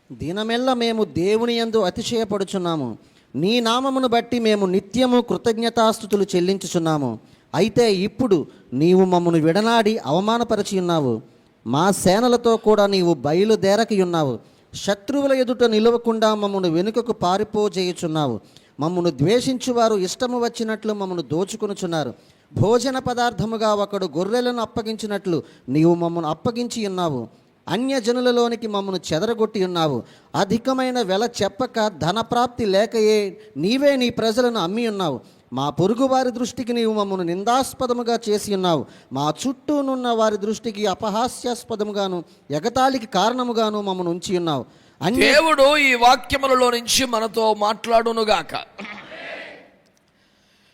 దినమెల్ల మేము దేవుని యందు అతిశయపడుచున్నాము. నీ నామమును బట్టి మేము నిత్యము కృతజ్ఞతాస్తుతులు చెల్లించుచున్నాము. అయితే ఇప్పుడు నీవు మమ్మను విడనాడి అవమానపరచి ఉన్నావు. మా సేనలతో కూడా నీవు బయలుదేరకి ఉన్నావు. శత్రువుల ఎదుట నిలవకుండా మమ్మను వెనుకకు పారిపోజేయుచున్నావు. మమ్మను ద్వేషించువారు ఇష్టము వచ్చినట్లు మమ్మను దోచుకొనుచున్నారు. భోజన పదార్థముగా ఒకడు గొర్రెలను అప్పగించినట్లు నీవు మమ్మను అప్పగించి ఉన్నావు. అన్యజనులలోనికి మమ్మను చెదరగొట్టి ఉన్నావు. అధికమైన వెల చెప్పక ధనప్రాప్తి లేకయే నీవే నీ ప్రజలను అమ్మి ఉన్నావు. మా పొరుగువారి దృష్టికి నీవు మమ్మను నిందాస్పదముగా చేసి ఉన్నావు. మా చుట్టూనున్న వారి దృష్టికి అపహాస్యాస్పదముగాను ఎగతాళికి కారణముగాను మమ్మను ఉంచి ఉన్నావు. దేవుడు ఈ వాక్యములలో నుంచి మనతో మాట్లాడునుగాక.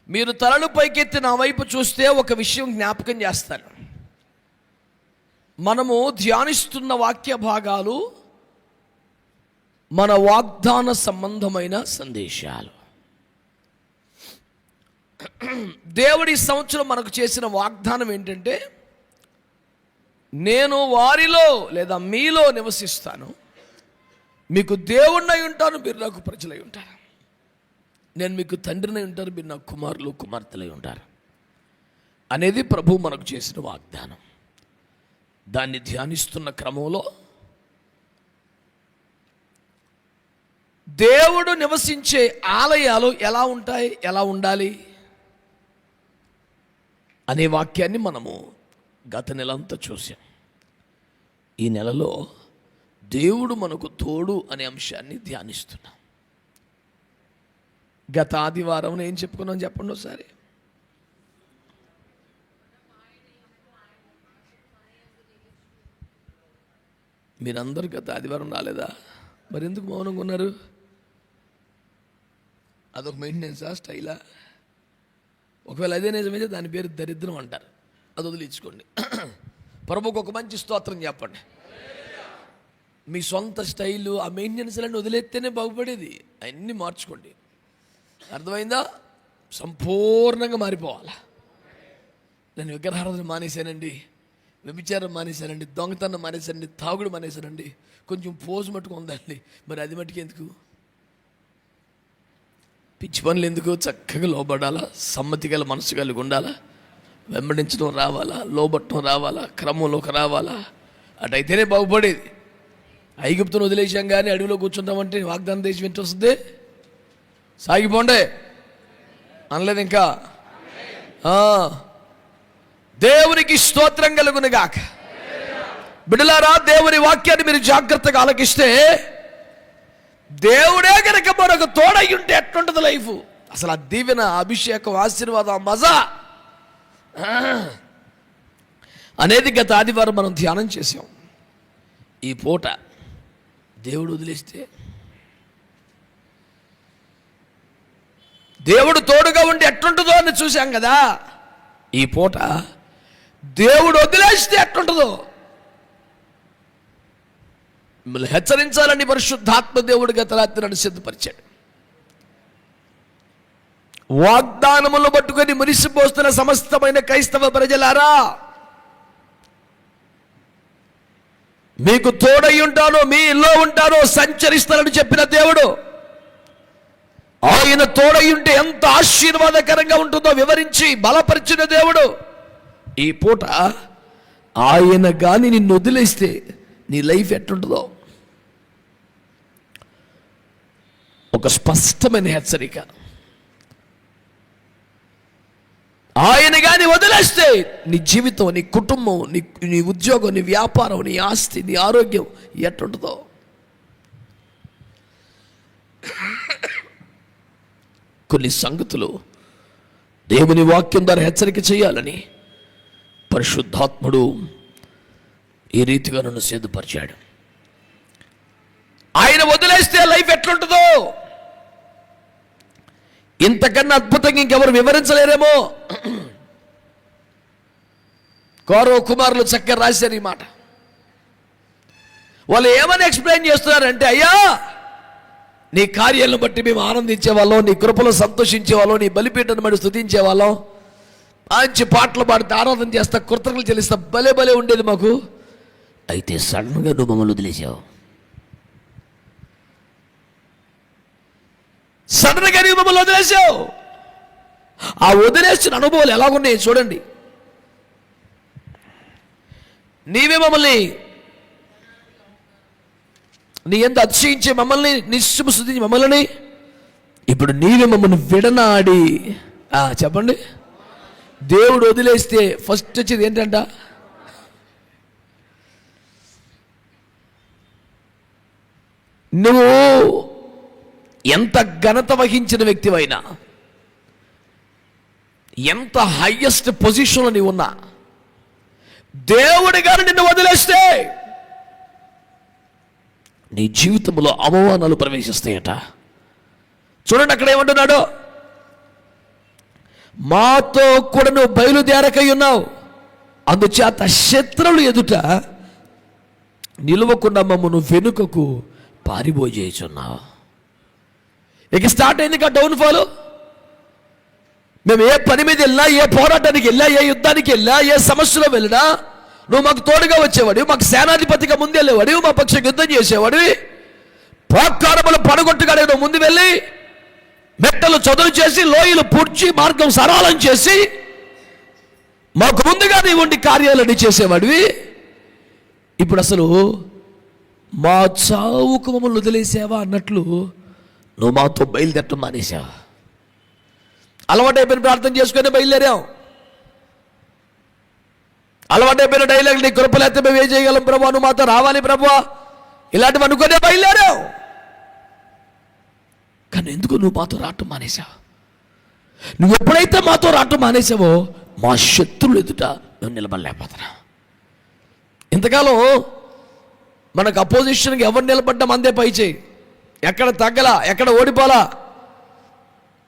మీరు తలలు పైకెత్తి నా వైపు చూస్తే ఒక విషయం జ్ఞాపకం చేస్తాను. మనము ధ్యానిస్తున్న వాక్య భాగాలు మన వాగ్దాన సంబంధమైన సందేశాలు. దేవుడి సంవత్సరం మనకు చేసిన వాగ్దానం ఏంటంటే, నేను వారిలో లేదా మీలో నివసిస్తాను, మీకు దేవుణ్ణి ఉంటాను, మీరు నాకు ప్రజలై ఉంటారు. నేను మీకు తండ్రినై ఉంటాను, మీరు నాకు కుమారులు కుమార్తెలై ఉంటారు అనేది ప్రభు మనకు చేసిన వాగ్దానం. దాన్ని ధ్యానిస్తున్న క్రమంలో దేవుడు నివసించే ఆలయాలు ఎలా ఉంటాయి, ఎలా ఉండాలి అనే వాక్యాన్ని మనము గత నెలంతా చూసాం. ఈ నెలలో దేవుడు మనకు తోడు అనే అంశాన్ని ధ్యానిస్తున్నాం. గత ఆదివారం ఏం చెప్పుకున్నాం చెప్పండి ఒకసారి. మీరందరూ గత ఆదివారం రాలేదా? మరి ఎందుకు మౌనంగా ఉన్నారు? అదొక మెయింటెనెన్సా, స్టైలా? ఒకవేళ అదే నిజమైతే దాని పేరు దరిద్రం అంటారు. అది వదిలించుకోండి. ప్రభువుకు ఒక మంచి స్తోత్రం చెప్పండి. మీ సొంత స్టైలు ఆ మెయింటెనెన్స్లన్నీ వదిలేస్తేనే బాగుపడేది. అన్నీ మార్చుకోండి. అర్థమైందా? సంపూర్ణంగా మారిపోవాలి. నేను విగ్రహారాధన మానేశానండి, వ్యభిచారం మానేశానండి, దొంగతనం మానేశానండి, తాగుడు మానేశానండి, కొంచెం పోజు మట్టుకు ఉందండి. మరి అది మట్టుకు ఎందుకు? పిచ్చి పనులు ఎందుకు? చక్కగా లోబడాలా, సమ్మతి గల మనసు కలిగి ఉండాలా, వెంబడించడం రావాలా, లోబట్టడం రావాలా, క్రమంలోకి రావాలా. అటైతేనే బాగుపడేది. ఐగుప్తును వదిలేసాం కానీ అడవిలో కూర్చుంటామంటే వాగ్దానం దేశం ఎంత వస్తుంది? సాగిపోండే అనలేదు ఇంకా. దేవునికి స్తోత్రం కలుగునుగాక. బిడ్డలారా, దేవుని వాక్యాన్ని మీరు జాగ్రత్తగా ఆలకిస్తే, దేవుడే కనుక మనకు తోడై ఉంటే ఎట్లుంటుంది లైఫ్? అసలు ఆ దీవెన, అభిషేకం, ఆశీర్వాదం, మజా అనేది గత ఆదివారం మనం ధ్యానం చేసాం. ఈ పూట దేవుడు వదిలేస్తే, దేవుడు తోడుగా ఉండి ఎట్లుంటుందో అని చూసాం కదా. ఈ పూట దేవుడు వదిలేస్తే ఎట్లుంటుందో మిమ్మల్ని హెచ్చరించాలని పరిశుద్ధాత్మ దేవుడు గత రాత్రి నన్ను సిద్ధపరిచాడు. వాగ్దానములు పట్టుకొని మురిసిపోస్తున్న సమస్తమైన క్రైస్తవ ప్రజలారా, మీకు తోడై ఉంటానో, మీ ఇల్లో ఉంటానో, సంచరిస్తానని చెప్పిన దేవుడు, ఆయన తోడై ఉంటే ఎంత ఆశీర్వాదకరంగా ఉంటుందో వివరించి బలపరిచిన దేవుడు, ఈ పూట ఆయన కానీ నిన్ను వదిలేస్తే నీ లైఫ్ ఎట్లుంటుందో ఒక స్పష్టమైన హెచ్చరిక. ఆయన కానీ వదిలేస్తే నీ జీవితం, నీ కుటుంబం, నీ ఉద్యోగం, నీ వ్యాపారం, నీ ఆస్తి, నీ ఆరోగ్యం ఎట్లుంటుందో. కొన్ని సంగతులు దేవుని వాక్యం ద్వారా హెచ్చరిక చేయాలని పరిశుద్ధాత్ముడు ఈ రీతిగా నన్ను సిద్ధపరిచాడు. ఆయన వదిలేస్తే లైఫ్ ఎట్లుంటుందో ఇంతకన్నా అద్భుతంగా ఇంకెవరు వివరించలేరేమో. కౌరవ కుమారులు చక్కగా రాశారు ఈ మాట. వాళ్ళు ఏమని ఎక్స్ప్లెయిన్ చేస్తున్నారంటే, అయ్యా నీ కార్యాలను బట్టి మేము ఆనందించే వాళ్ళం, నీ కృపలో సంతోషించే వాళ్ళం, నీ బలిపీఠను బట్టి స్తుతించే వాళ్ళం, మంచి పాటలు పాడితే ఆరాధన చేస్తా, కృతజ్ఞతలు చెల్లిస్తా, భలే భలే ఉండేది మాకు. అయితే సడన్గా నువ్వు మమ్మల్ని వదిలేసావు. సడన్గా నీవు మమ్మల్ని వదిలేసావు. ఆ వదిలేసిన అనుభవాలు ఎలాగున్నాయి చూడండి. నీవే మమ్మల్ని నీ ఎంత అతిశయించే మమ్మల్ని, నిశ్శబ్దించి మమ్మల్ని, ఇప్పుడు నీవే మమ్మల్ని విడనాడి. చెప్పండి, దేవుడు వదిలేస్తే ఫస్ట్ వచ్చేది ఏంటంట? నువ్వు ఎంత ఘనత వహించిన వ్యక్తివైనా, ఎంత హైయెస్ట్ పొజిషన్లో నీవు ఉన్నా, దేవుడి గారు నిన్ను వదిలేస్తే నీ జీవితంలో అవమానాలు ప్రవేశిస్తాయట. చూడండి అక్కడ ఏమంటున్నాడు, మాతో కూడా నువ్వు బయలుదేరకై ఉన్నావు, అందుచేత శత్రువులు ఎదుట నిలవకుండా మమ్మను వెనుకకు పారిపోయేచున్నావు. ఇక స్టార్ట్ అయింది కదా డౌన్ఫాల్. మేము ఏ పని మీద వెళ్ళినా, ఏ పోరాటానికి వెళ్ళా, ఏ యుద్ధానికి వెళ్ళా, ఏ సమస్యలో వెళ్ళినా నువ్వు మాకు తోడుగా వచ్చేవాడు, మాకు సేనాధిపతిగా ముందు వెళ్ళేవాడు, మా పక్షం యుద్ధం చేసేవాడు, పోక్కారములు పడగొట్టుగానే నువ్వు ముందు వెళ్ళి మెట్టలు చదువు చేసి, లోయలు పూడ్చి, మార్గం సరళం చేసి మాకు ముందుగా నీ ఉండి కార్యాలన్నీ చేసేవాడివి. ఇప్పుడు అసలు మా చావుకు మమ్మల్ని వదిలేసావా అన్నట్లు నువ్వు మాతో బయలుదేరటం మానేసావా. అలవాటైపోయిన ప్రార్థన చేసుకుని బయలుదేరాం. అలవాటైపోయిన డైలాగ్, నీ కృపలేస్తే మేము ఏం చేయగలం ప్రభా, నువ్వు మాతో రావాలి ప్రభా, ఇలాంటివి అనుకునే బయలుదేరావు. కానీ ఎందుకు నువ్వు మాతో రావటం మానేసావు? నువ్వు ఎప్పుడైతే మాతో రావటం మానేసావో మా శత్రువులు ఎదుట మేము నిలబడలేకపోతున్నా. ఇంతకాలం మనకు అపోజిషన్కి ఎవరు నిలబడ్డం అందే పై చేయి, ఎక్కడ తగ్గలా, ఎక్కడ ఓడిపోలా.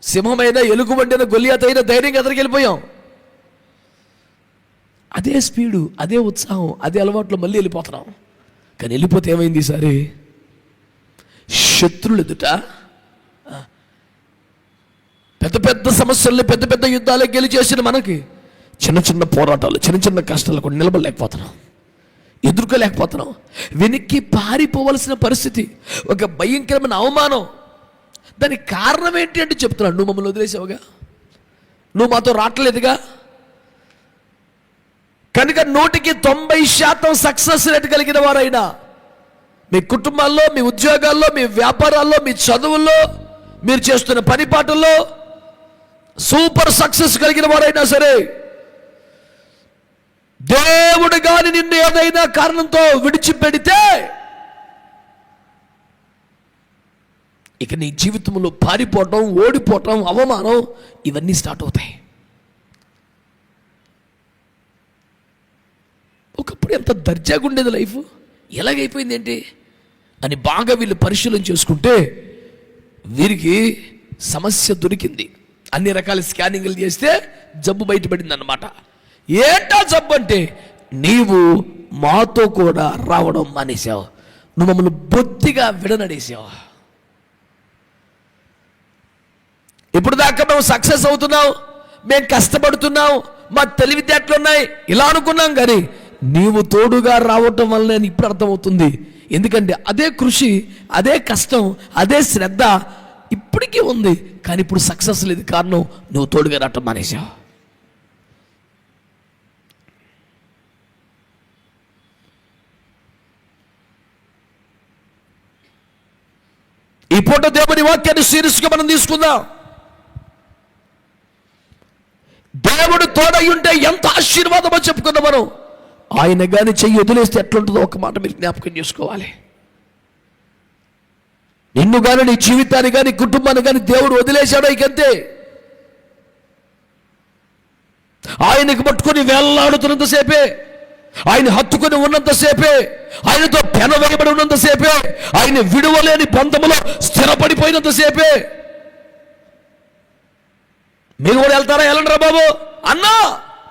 సింహమైన, ఎలుగుబండిన, గొలియాత్ అయిన ధైర్యంగా ఎదురుకి వెళ్ళిపోయాం. అదే స్పీడు, అదే ఉత్సాహం, అదే అలవాట్లో మళ్ళీ వెళ్ళిపోతున్నాం. కానీ వెళ్ళిపోతే ఏమైంది ఈసారి? శత్రువులు ఎదుట పెద్ద పెద్ద సమస్యల్ని, పెద్ద పెద్ద యుద్ధాలు గెలిచేసిన మనకి చిన్న చిన్న పోరాటాలు, చిన్న చిన్న కష్టాలు కూడా నిలబడలేకపోతున్నాం, ఎదుర్కోలేకపోతున్నాం. వెనక్కి పారిపోవలసిన పరిస్థితి, ఒక భయంకరమైన అవమానం. దానికి కారణం ఏంటి అంటే చెప్తున్నాడు, నువ్వు మమ్మల్ని వదిలేసావుగా, నువ్వు మాతో రావట్లేదుగా. కనుక 100% సక్సెస్ రేట్ కలిగిన వారైనా, మీ కుటుంబాల్లో, మీ ఉద్యోగాల్లో, మీ వ్యాపారాల్లో, మీ చదువుల్లో, మీరు చేస్తున్న పనిపాటుల్లో సూపర్ సక్సెస్ కలిగిన వారైనా సరే, దేవుడు గాని నిన్ను ఏదైనా కారణంతో విడిచిపెడితే ఇక నీ జీవితంలో పారిపోవటం, ఓడిపోవటం, అవమానం ఇవన్నీ స్టార్ట్ అవుతాయి. ఒకప్పుడు ఎంత దర్జాగా ఉండేది లైఫ్, ఎలాగైపోయింది ఏంటి అని బాగా వీళ్ళు పరిశీలన చేసుకుంటే వీరికి సమస్య దొరికింది. అన్ని రకాల స్కానింగ్లు చేస్తే జబ్బు బయటపడింది అన్నమాట. ఏంటా జబ్బు అంటే, నీవు మాతో కూడా రావడం మానేసావు, నువ్వు మమ్మల్ని బొత్తిగా విడనడేసావు. ఇప్పుడు దాకా మేము సక్సెస్ అవుతున్నాం, మేము కష్టపడుతున్నాం, మా తెలివితేటలు ఉన్నాయి ఇలా అనుకున్నాం. కానీ నీవు తోడుగా రావటం వల్ల నేను ఇప్పుడు అర్థమవుతుంది. ఎందుకంటే అదే కృషి, అదే కష్టం, అదే శ్రద్ధ ఇప్పటికీ ఉంది, కానీ ఇప్పుడు సక్సెస్ లేదు. కారణం నువ్వు తోడుగా రావటం మానేసావు. ఈ పూట దేవుని వాక్యాన్ని సీరియస్గా మనం తీసుకుందాం. దేవుడు తోడై ఉంటే ఎంత ఆశీర్వాదమో చెప్పుకుందాం మనం. ఆయన కానీ చెయ్యి వదిలేస్తే ఎట్లుంటుందో ఒక మాట మీరు జ్ఞాపకం చేసుకోవాలి. నిన్ను కానీ, నీ జీవితాన్ని కానీ, కుటుంబాన్ని కానీ దేవుడు వదిలేశాడో ఇకంతే. ఆయనకు పట్టుకొని వేళ్లాడుతున్నంతసేపే, ఆయన హత్తుకొని ఉన్నంతసేపే, ఆయనతో పెన వేయబడి ఉన్నంతసేపే, ఆయన విడువలేని బంధములో స్థిరపడిపోయినంతసేపే. మీరు కూడా వెళ్తారా? వెళ్ళండి రా బాబు అన్నా,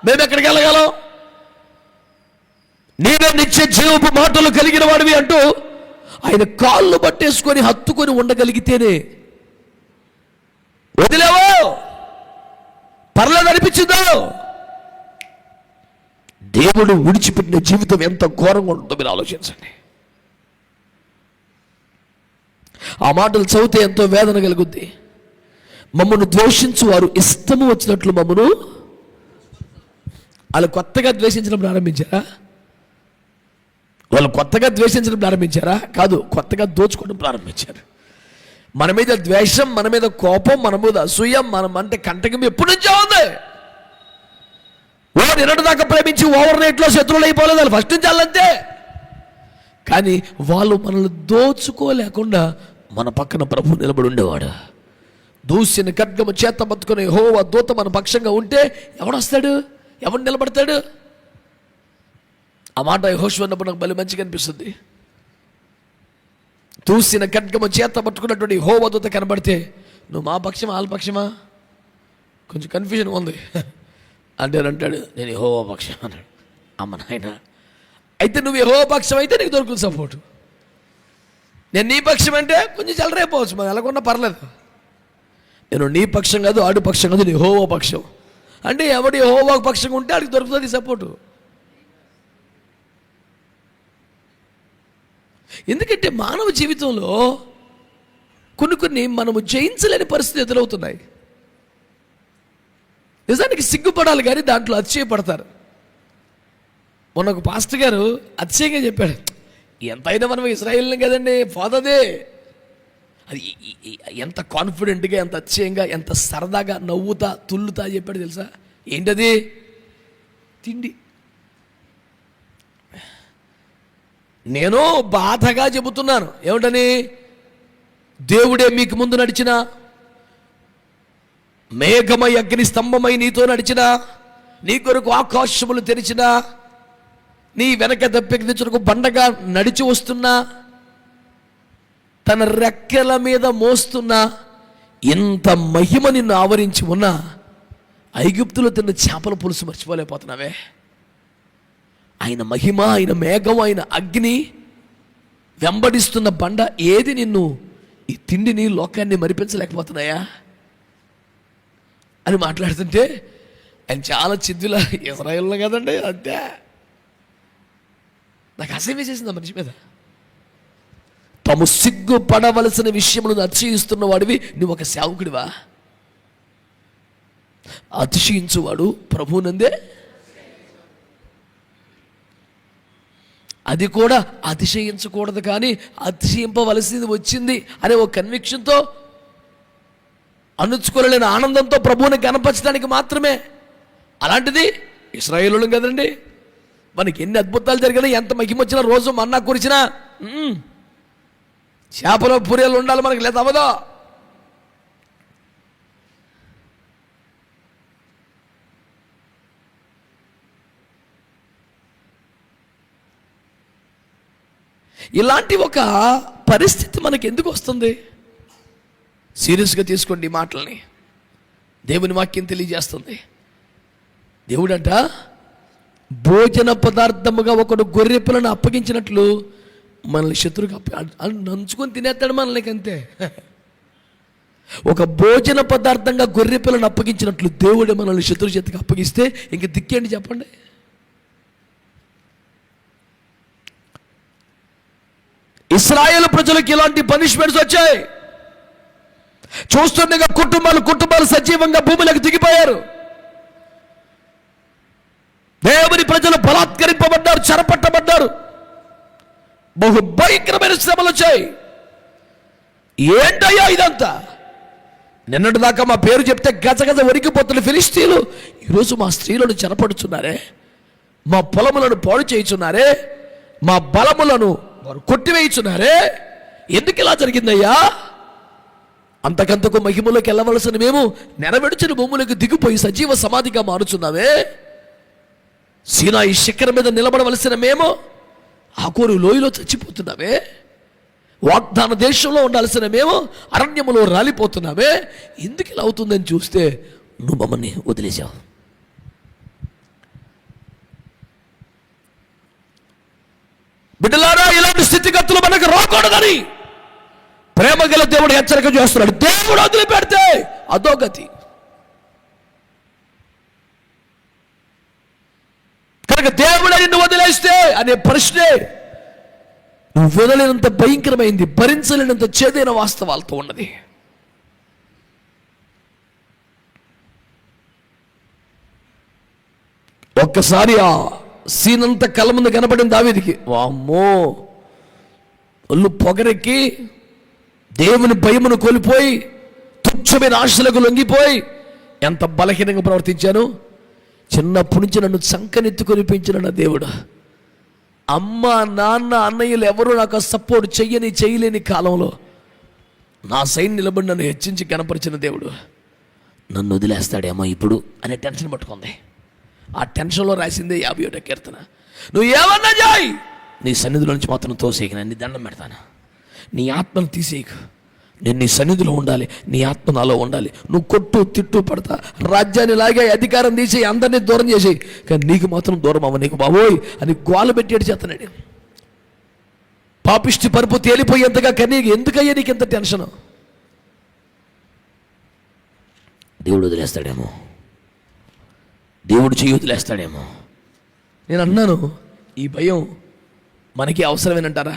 మేము ఎక్కడికి వెళ్ళగలం? నీవే నిత్య జీవపు మాటలు కలిగిన వాడివి అంటూ ఆయన కాళ్ళు పట్టేసుకొని హత్తుకొని ఉండగలిగితేనే వదిలేవో పర్లేదు అనిపించిందో. దేవుడు విడిచిపెట్టిన జీవితం ఎంత ఘోరంగా ఉంటుందో మీరు ఆలోచించండి. ఆ మాటలు చదివితే ఎంతో వేదన కలుగుద్ది. మమ్మను ద్వేషించు వారు ఇష్టము వచ్చినట్లు మమ్మను, వాళ్ళు కొత్తగా ద్వేషించడం ప్రారంభించారా? వాళ్ళు కొత్తగా ద్వేషించడం ప్రారంభించారా? కాదు, కొత్తగా దోచుకోవడం ప్రారంభించారు. మన మీద ద్వేషం, మన మీద కోపం, మన మీద అసూయ, మనం అంటే కంటకం ఎప్పటి నుంచో ఉంది. ఓ నిన్నటి దాకా ప్రేమించి ఓవర్ నైట్లో శత్రువులు అయిపోలేదు, వాళ్ళు ఫస్ట్ నుంచి వాళ్ళంతే. కానీ వాళ్ళు మనల్ని దోచుకోలేకుండా మన పక్కన ప్రభు నిలబడి ఉండేవాడు. దూసిన ఖడ్గము చేత పట్టుకుని యెహోవా దూత మన పక్షంగా ఉంటే ఎవడొస్తాడు? ఎవడు నిలబడతాడు? ఆ మాట యెహోషువ అన్నప్పుడు నాకు భలే మంచిగా అనిపిస్తుంది. దూసిన ఖడ్గము చేత పట్టుకున్నటువంటి యెహోవా దూత కనబడితే నువ్వు మా పక్షమా వాళ్ళ పక్షమా? కొంచెం కన్ఫ్యూజన్ ఉంది అంటే అంటాడు నేను యెహోవా పక్షం అన్నాడు. అమ్మ నాయన, అయితే నువ్వు యెహోవా పక్షం అయితే నీకు దొరుకుతుంది సపోర్టు. నేను నీ పక్షం అంటే కొంచెం చెలరైపోవచ్చు, మనం ఎలాగొన్నా పర్లేదు. నేను నీ పక్షం కాదు, ఆడు పక్షం కాదు, నీ యెహోవా పక్షం అంటే ఎవడు యెహోవా పక్షంగా ఉంటే ఆడికి దొరుకుతుంది సపోర్టు. ఎందుకంటే మానవ జీవితంలో కొన్ని మనము జయించలేని పరిస్థితి ఎదురవుతున్నాయి. నిజానికి సిగ్గుపడాలి కానీ దాంట్లో అతిశయపడతారు. మొన్న ఒక పాస్టర్ గారు అతిశయంగా చెప్పాడు, ఎంతైనా మనం ఇశ్రాయేల్ని కదండి పోదదే. అది ఎంత కాన్ఫిడెంట్గా, ఎంత అతిశయంగా, ఎంత సరదాగా నవ్వుతా తుల్లుతా చెప్పాడు తెలుసా? ఏంటది? తిండి. నేను బాధగా చెబుతున్నాను. ఏమిటని? దేవుడే మీకు ముందు నడిచిన, మేఘమై అగ్ని స్తంభమై నీతో నడిచిన, నీ కొరకు ఆకాశములు తెరిచిన, నీ వెనక దప్పెక్కించుటకు బండగా నడిచి వస్తున్నా, తన రెక్కల మీద మోస్తున్నా, ఇంత మహిమ నిన్ను ఆవరించి ఉన్నా ఐగుప్తులో తిన్న చేపల పులుసు మర్చిపోలేకపోతున్నావే. ఆయన మహిమ, ఆయన మేఘం, ఆయన అగ్ని, వెంబడిస్తున్న బండ ఏది నిన్ను, ఈ తిండిని, లోకాన్ని మరిపించలేకపోతున్నాయా అని మాట్లాడుతుంటే ఆయన చాలా చిద్దులా ఇశ్రాయేల్లో కదండి అంతే. నాకు అసహ్యం వేసేసింది ఆ మనిషి మీద. తాము సిగ్గుపడవలసిన విషయములను అతిశయిస్తున్న వాడివి నువ్వు ఒక సేవకుడివా? అతిశయించువాడు ప్రభువునందే, అది కూడా అతిశయించకూడదు కానీ అతిశయింపవలసింది వచ్చింది అనే ఒక కన్విక్షన్తో, అణుచుకోలేని ఆనందంతో ప్రభువుని కనపరచడానికి మాత్రమే. అలాంటిది ఇశ్రాయేలులం కదండి, మనకి ఎన్ని అద్భుతాలు జరిగినా, ఎంత మహిమ వచ్చినా, రోజు మన్నా కురిచినా, చేపల పూరేలు ఉండాలి మనకి, లేదా అవ్వదో. ఇలాంటి ఒక పరిస్థితి మనకి ఎందుకు వస్తుంది? సీరియస్గా తీసుకోండి ఈ మాటల్ని. దేవుని వాక్యం తెలియజేస్తుంది. దేవుడంట భోజన పదార్థముగా ఒకడు గొర్రె పిల్లను అప్పగించినట్లు మనల్ని శత్రువుగా నంచుకొని తినేస్తాడు మనల్ని, అంతే. ఒక భోజన పదార్థంగా గొర్రె పిల్లను అప్పగించినట్లు దేవుడు మనల్ని శత్రు చేతికి అప్పగిస్తే ఇంక దిక్కేంటి చెప్పండి? ఇశ్రాయేలు ప్రజలకు ఇలాంటి పనిష్మెంట్స్ వచ్చాయి. చూస్తుండగా కుటుంబాలు సజీవంగా భూమిలోకి దిగిపోయారు. దేవుని ప్రజలు బలాత్కరింపబడ్డారు, చెరపట్టబడ్డారు. బహు భయంకరమైన శ్రమలు వచ్చాయి. ఏంటయ్యా ఇదంతా? నిన్నటి దాకా మా పేరు చెప్తే గజగజ వణికిపోతున్న ఫిలిష్తీయులు ఈరోజు మా స్త్రీలను చెరపడుచున్నారే, మా పొలములను పాడు చేయుచున్నారే, మా బలములను వారు కొట్టివేయుచున్నారే. ఎందుకు ఇలా జరిగిందయ్యా? అంతకంతకు మహిమలోకి వెళ్ళవలసిన మేము నెరవేర్చిన భూములకు దిగిపోయి సజీవ సమాధిగా మారుచున్నామే. సీనాయి శిఖరం మీద నిలబడవలసిన మేము ఆకోరు లోయలో చచ్చిపోతున్నామే. వాగ్దాన దేశంలో ఉండాల్సిన మేము అరణ్యములో రాలిపోతున్నామే. ఎందుకు ఇలా అవుతుందని చూస్తే నువ్వు మమ్మల్ని వదిలేశావు. బిడ్డలారా, ఇలాంటి స్థితిగతులు మనకు రాకూడదని ప్రేమ గల దేవుడు హెచ్చరిక చేస్తున్నాడు. దేవుడు వదిలిపెడితే అదో గతి. కనుక దేవుడు నిన్ను వదిలేస్తే అనే ప్రశ్నే నువ్వు వదలేనంత భయంకరమైంది, భరించలేనంత చేదైన వాస్తవాలతో ఉన్నది. ఒక్కసారి ఆ సీన్ అంతా కళ్ళ ముందు కనపడింది దావీదుకి. వామ్మో, ఒళ్ళు పొగరెక్కి, దేవుని భయమును కోల్పోయి, తుచ్చమైన ఆశలకు లొంగిపోయి, ఎంత బలహీనంగా ప్రవర్తించాను. చిన్నప్పటి నుంచి నన్ను చంకనెత్తుకొని పెంచిన నా దేవుడు, అమ్మ నాన్న అన్నయ్యలు ఎవరు నాకు సపోర్ట్ చేయలేని కాలంలో నా సైన్ నిలబడి నన్ను హెచ్చించి కనపరిచిన దేవుడు నన్ను వదిలేస్తాడేమో ఇప్పుడు అనే టెన్షన్ పట్టుకుంది. ఆ టెన్షన్లో రాసిందే 51వ కీర్తన. నువ్వు ఏమన్నా చేయి, నీ సన్నిధిలో నుంచి మాత్రం తోసేయకు, నీ దండం పెడతాను. నీ ఆత్మను తీసేయకు, నేను నీ సన్నిధిలో ఉండాలి, నీ ఆత్మ నాలో ఉండాలి. నువ్వు కొట్టు తిట్టు పడతా, రాజ్యాన్ని లాగే, అధికారం తీసేయి, అందరినీ దూరం చేసేయి, కానీ నీకు మాత్రం దూరం అవ్వ, నీకు బాబోయ్ అని గోల పెట్టేడు చేస్తున్నాడు. పాపిష్టి పరుపు తేలిపోయేంతగా కానీ ఎందుకయ్యా నీకు ఎంత టెన్షన్? దేవుడు వదిలేస్తాడేమో, దేవుడు చెయ్యి వదిలేస్తాడేమో. నేను అన్నాను, ఈ భయం మనకి అవసరమేనంటారా?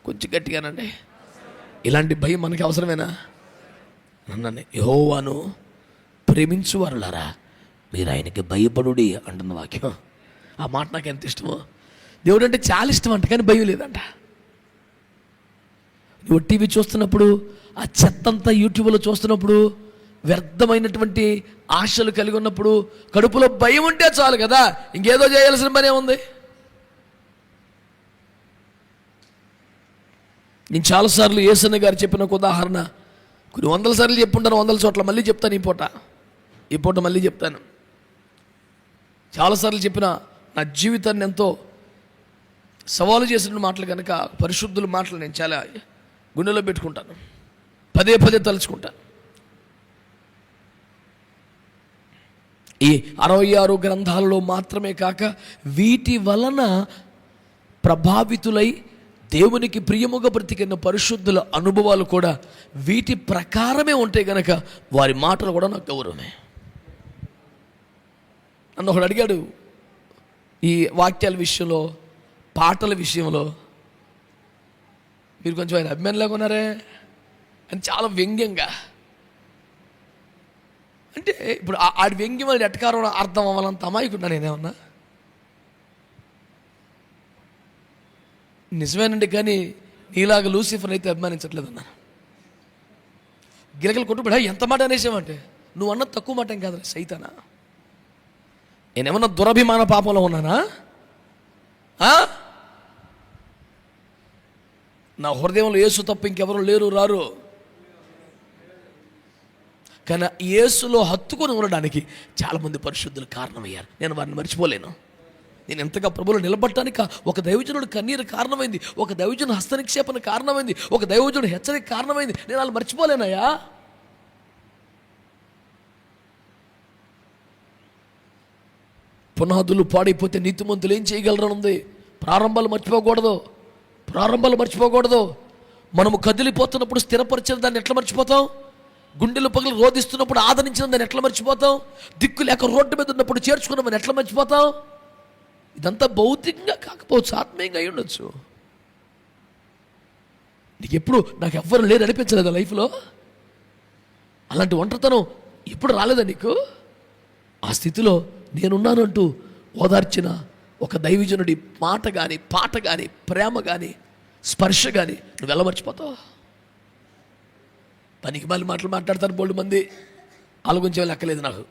కొంచెం గట్టిగానండి, ఇలాంటి భయం మనకి అవసరమేనా? అన్నాను, యెహోవాను ప్రేమించువారులారా మీరు ఆయనకి భయపడుడి అంటున్న వాక్యం. ఆ మాట నాకు ఎంత ఇష్టమో. దేవుడు అంటే చాలా ఇష్టం అంట, కానీ భయం లేదంట. నువ్వు టీవీ చూస్తున్నప్పుడు, ఆ చెత్తంతా యూట్యూబ్లో చూస్తున్నప్పుడు, వ్యర్థమైనటువంటి ఆశలు కలిగి ఉన్నప్పుడు కడుపులో భయం ఉంటే చాలు కదా, ఇంకేదో చేయాల్సిన పని ఏముంది? నేను చాలాసార్లు యేసన్న గారు చెప్పిన ఒక ఉదాహరణ కొన్ని 100 సార్లు చెప్పుంటాను, 100 చోట్ల మళ్ళీ చెప్తాను. ఈ పూట మళ్ళీ చెప్తాను. చాలాసార్లు చెప్పిన నా జీవితాన్ని ఎంతో సవాలు చేసిన మాటలు కనుక, పరిశుద్ధుల మాటలు నేను చాలా గుండెలో పెట్టుకుంటాను, పదే పదే తలుచుకుంటాను. ఈ 66 గ్రంథాలలో మాత్రమే కాక వీటి వలన ప్రభావితులై దేవునికి ప్రియముగా బ్రతికిన పరిశుద్ధుల అనుభవాలు కూడా వీటి ప్రకారమే ఉంటాయి కనుక వారి మాటలు కూడా నాకు గౌరవమే. నన్ను ఒకడు అడిగాడు, ఈ వాక్యాల విషయంలో, పాటల విషయంలో మీరు కొంచెం ఆయన అభిమానులాగా ఉన్నారే అని చాలా వ్యంగ్యంగా. అంటే ఇప్పుడు ఆడి వ్యంగ్యం అని ఎట్టకారం అర్థం అవ్వాలంత అమాయకున్నా నేనేమన్నా? నిజమేనండి, కానీ నీలాగా లూసిఫర్ అయితే అభిమానించట్లేదన్నా. గిలకలు కొట్టుబడా ఎంత మాట అనేసామంటే, నువ్వు అన్న తక్కువ మాట ఏం కాదు సైతానా. నేనేమన్నా దురభిమాన పాపంలో ఉన్నానా? నా హృదయంలో యేసు తప్ప ఇంకెవరు లేరు రారు. కానీ యేసులో హత్తుకొని ఉండడానికి చాలామంది పరిశుద్ధులు కారణమయ్యారు. నేను వారిని మర్చిపోలేను. నేను ఎంతగా ప్రభువులో నిలబడటానికి ఒక దైవజనుడు కన్నీరు కారణమైంది, ఒక దైవజనుడు హస్తనిక్షేపణ కారణమైంది, ఒక దైవజనుడు హెచ్చరిక కారణమైంది. నేను వాళ్ళు మర్చిపోలేనయ్యా. పునాదులు పాడైపోతే నీతిమంతులు ఏం చేయగలరనుంది. ప్రారంభాలు మర్చిపోకూడదు. మనము కదిలిపోతున్నప్పుడు స్థిరపరిచిన దాన్ని ఎట్లా మర్చిపోతాం? గుండెలు పగలు రోధిస్తున్నప్పుడు ఆదరించిన దాన్ని ఎట్లా మర్చిపోతాం? దిక్కు లేక రోడ్డు మీద ఉన్నప్పుడు చేర్చుకున్నామని ఎట్లా మర్చిపోతాం? ఇదంతా భౌతికంగా కాకపోవచ్చు, ఆత్మీయంగా అయి ఉండొచ్చు. నీకు ఎప్పుడు నాకు ఎవ్వరు లేరు అనిపించలేదా లైఫ్లో? అలాంటి ఒంటరితనం ఎప్పుడు రాలేదా నీకు? ఆ స్థితిలో నేనున్నాను అంటూ ఓదార్చిన ఒక దైవజనుడి మాట కానీ, పాట కానీ, ప్రేమ కానీ, స్పర్శ కానీ నువ్వు ఎలా మర్చిపోతావు? పనికి మళ్ళీ మాటలు మాట్లాడతారు బోల్డ్ మంది, వాళ్ళ గురించి లెక్కలేదు నాకు.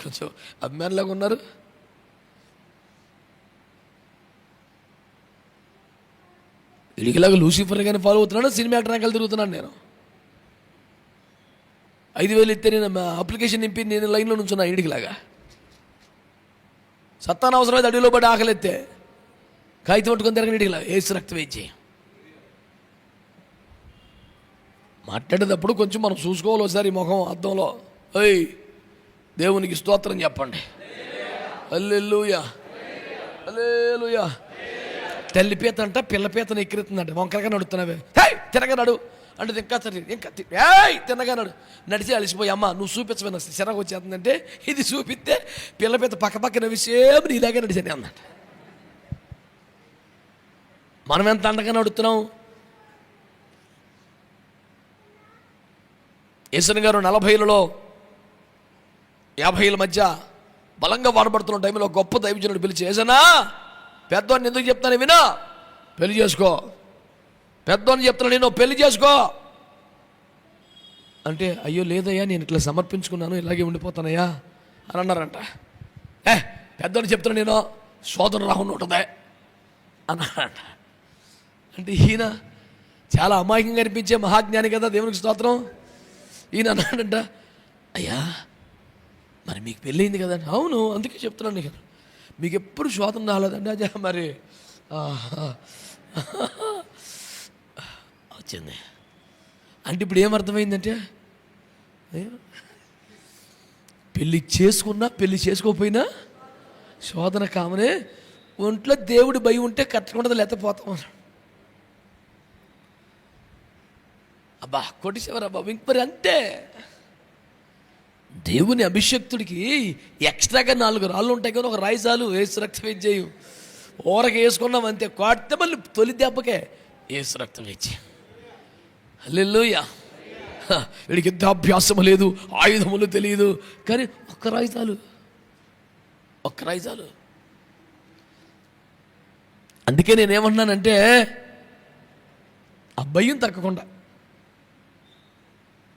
కొంచెం అభిమానులాగా ఉన్నారు. వీడికిలాగా లూసిఫర్ గానే ఫాలో అవుతున్నాను, సినిమా యాక్టర్ వెనకాల తిరుగుతున్నాను. నేను 5,000 ఇస్తే నేను అప్లికేషన్ నింపి నేను లైన్లో నుంచున్నా ఇంటికిలాగా. సత్తాన అవసరమైతే అడవిలో పడి ఆకలిస్తే కాగితం పట్టుకొని తిరగని ఇంటికిలా ఏసు రక్తం వేయించి మాట్లాడేటప్పుడు కొంచెం మనం చూసుకోవాలి ఒకసారి ముఖం అద్దంలో. ఓయ్ దేవునికి స్తోత్రం చెప్పండి. హల్లెలూయా హల్లెలూయా. తల్లి పీత అంట పిల్ల పీతను ఎక్కిరుతుందంట. వంకరగా నడుస్తున్నావే, హే తిరగనాడు అంటే ఇంకా తిన్నగానాడు. నడిచి అలిసిపోయి, అమ్మ నువ్వు చూపించమన్నా చిరాకు వచ్చేస్తుందంటే, ఇది చూపిస్తే పిల్ల పీత పక్కన విషయం నీలాగే నడిచాను అన్నట్టు. మనం ఎంత అండగా నడుస్తున్నాం. యేసన్ గారు 40లలో 50ల మధ్య బలంగా వాడబడుతున్న టైంలో గొప్ప దైవజనుడు పిలిచి, ఏసనా పెద్దవాడిని ఎందుకు చెప్తాను వినా, పెళ్లి చేసుకో. పెద్దవాడిని చెప్తాను నేను, పెళ్లి చేసుకో అంటే, అయ్యో లేదయ్యా నేను ఇట్లా సమర్పించుకున్నాను, ఇలాగే ఉండిపోతానయ్యా అని అన్నారంట. పెద్దవాడిని చెప్తాను నేను, శోధన రాకుండా ఉంటుందే అన్నారంట. అంటే ఈయన చాలా అమాయకంగా అనిపించే మహాజ్ఞాని కదా, దేవునికి స్తోత్రం. ఈయన అన్నాడంట, అయ్యా మరి మీకు పెళ్ళయింది కదండి. అవును, అందుకే చెప్తున్నాను నీకు, మీకు ఎప్పుడు శోధన రాలేదండి. అదే మరి వచ్చింది అంటే ఇప్పుడు ఏమర్థమైందంటే, పెళ్ళి చేసుకున్నా పెళ్ళి చేసుకోకపోయినా శోధన కామనే, ఒంట్లో దేవుడి భయం ఉంటే కట్టకుండా లేకపోతాం. అబ్బా కొట్టిసేవారా బాబు, ఇంక మరి అంతే. దేవుని అభిషక్తుడికి ఎక్స్ట్రాగా 4 రాళ్ళు ఉంటాయి కానీ ఒక రాయి చాలు, ఏసు రక్తం వేయు. ఊరకి వేసుకున్నాం అంతే, కొడితే మళ్ళీ తొలి దెబ్బకే ఏసు రక్తం వేచి. హల్లెలూయా. వీడికి యుద్ధాభ్యాసము లేదు, ఆయుధములు తెలియదు, కానీ ఒక్క రాయి చాలు, ఒక్క రాయి చాలు. అందుకే నేనేమన్నానంటే, ఆ భయం తగ్గకుండా,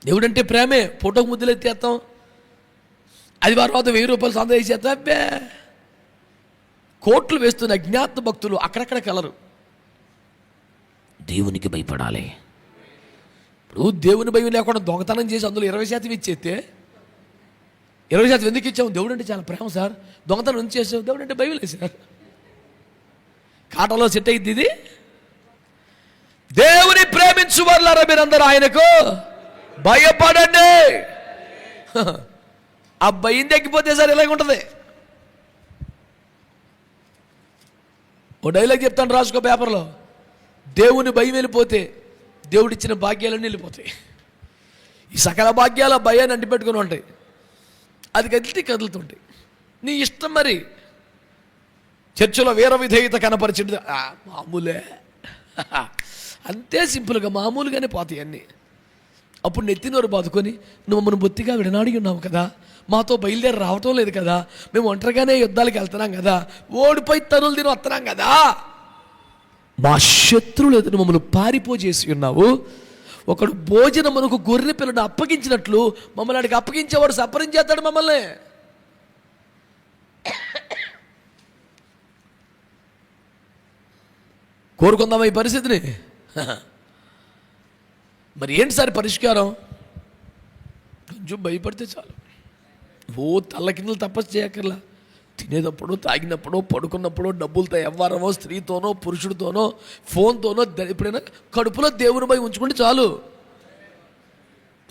దేవుడంటే ప్రేమే, ఫోటోకు ముద్దులు ఎత్తేస్తాం, అది తర్వాత 1000 రూపాయలు సందా వేసేస్తాం. అబ్బే కోట్లు వేస్తున్న అజ్ఞాత భక్తులు అక్కడక్కడ కలరు. దేవునికి భయపడాలి. ఇప్పుడు దేవుని భయం లేకుండా దొంగతనం చేసి అందులో 20% ఇచ్చేస్తే, 20% ఎందుకు ఇచ్చాము? దేవుడు అంటే చాలా ప్రేమ సార్, దొంగతనం ఎందుకు చేసావు? దేవుడు అంటే భయం లేదు సార్. కాటలో సెట్ అయింది ఇది. దేవుని ప్రేమించు వాళ్ళారా మీరందరూ, ఆయనకు భయపడండి. ఆ భయం తగ్గిపోతే సార్ ఇలాగ ఉంటుంది. ఓ డైలాగ్ చెప్తాను, రాసుకో పేపర్లో. దేవుని భయం వెళ్ళిపోతే దేవుడిచ్చిన భాగ్యాలన్నీ వెళ్ళిపోతాయి. ఈ సకల భాగ్యాల భయాన్ని అంటిపెట్టుకుని ఉంటాయి, అది కదిలితే కదులుతుంటాయి. నీ ఇష్టం. మరి చర్చిలో వీర విధేయత కనపరిచింది, మామూలే అంతే, సింపుల్గా మామూలుగానే పోతాయి అన్నీ. అప్పుడు నెత్తినోరు బాదుకొని, నువ్వు మమ్మల్ని బొత్తిగా విడనాడి ఉన్నావు కదా, మాతో బయలుదేరి రావటం లేదు కదా, మేము ఒంటరిగానే యుద్ధాలకు వెళ్తున్నాం కదా, ఓడిపోయి తనులు తిని వస్తున్నాం కదా, మా శత్రువులు ఎదురు మమ్మల్ని పారిపోజేసి ఉన్నావు. ఒకడు భోజనం మనకు గొర్రె పిల్లను అప్పగించినట్లు మమ్మల్ని అడిగి అప్పగించేవాడు సపరించేస్తాడు మమ్మల్ని. కోరుకుందామా ఈ పరిస్థితిని? మరి ఏంటి సార్ పరిష్కారం? కొంచెం భయపడితే చాలు. ఓ తల్ల కిందలు తపస్సు చేయక్కర్లా. తినేటప్పుడు, తాగినప్పుడు, పడుకున్నప్పుడు, డబ్బులతో ఎవ్వరమో, స్త్రీతోనో, పురుషుడితోనో, ఫోన్తోనో, ఎప్పుడైనా కడుపులో దేవుని భయం ఉంచుకుంటే చాలు.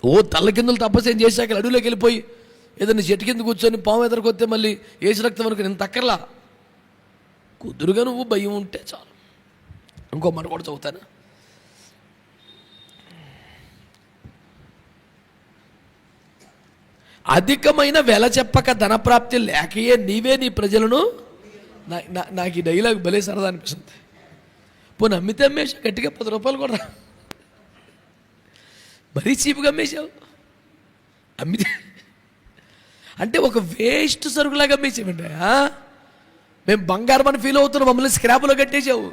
ఓ తల్ల కిందలు తపస్సు ఏం చేశాక అడవిలోకి వెళ్ళిపోయి ఏదైనా చెట్టు కింద కూర్చొని పాము ఎదరికొస్తే మళ్ళీ ఏసు రక్తం వరకు నేను తక్కర్లా. కుదురుగా నువ్వు భయం ఉంటే చాలు. ఇంకో మాట కూడా చదువుతాను. అధికమైన వెల చెప్పక ధనప్రాప్తి లేకయే నీవే నీ ప్రజలను. నాకు ఈ డైలాగ్ భలే సరదా అనిపిస్తుంది. పోనీ అమ్మితే అమ్మేసావు, గట్టిగా 10 రూపాయలు కూడా మరీ చీపుగా అమ్మేసావు. అమ్మితే అంటే ఒక వేస్ట్ సరుకులాగా అమ్మేసామండి. మేము బంగారం అని ఫీల్ అవుతున్నాం, మమ్మల్ని స్క్రాప్లో కట్టేసావు.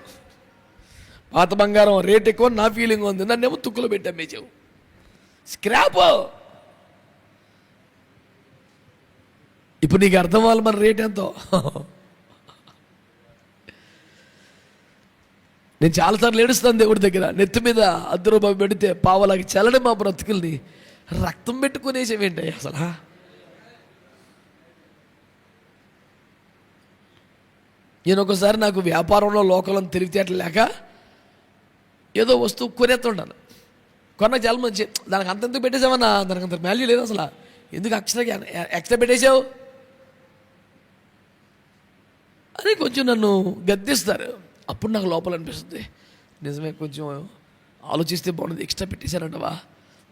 పాత బంగారం రేట్ ఎక్కువ నా ఫీలింగ్ ఉంది, నన్నేమో తుక్కులో పెట్టి అమ్మేసావు. స్క్రాప్. ఇప్పుడు నీకు అర్థం అవ్వాలి మన రేట్ ఎంతో. నేను చాలాసార్లు ఏడుస్తాను దేవుడి దగ్గర, నెత్తి మీద 10 రూపాయలు పెడితే పావలాకి చల్లని మా బ్రతుకుల్ని రక్తం పెట్టుకునేసేవేంటి అసలు. నేను ఒకసారి నాకు వ్యాపారంలో లోకలను తెలివితేటలు లేక ఏదో వస్తువు కొనేస్తుంటాను. కొన్న చాలా మంచి, దానికి అంతెందుకు పెట్టేసావన్నా, దానికి అంత వాల్యూ లేదు అసలు, ఎందుకు ఎక్స్ట్రా పెట్టేసావు అని కొంచెం నన్ను గద్దిస్తారు. అప్పుడు నాకు లోపల అనిపిస్తుంది, నిజమే కొంచెం ఆలోచిస్తే బాగుంది, ఎక్స్ట్రా పెట్టేశారంటవా,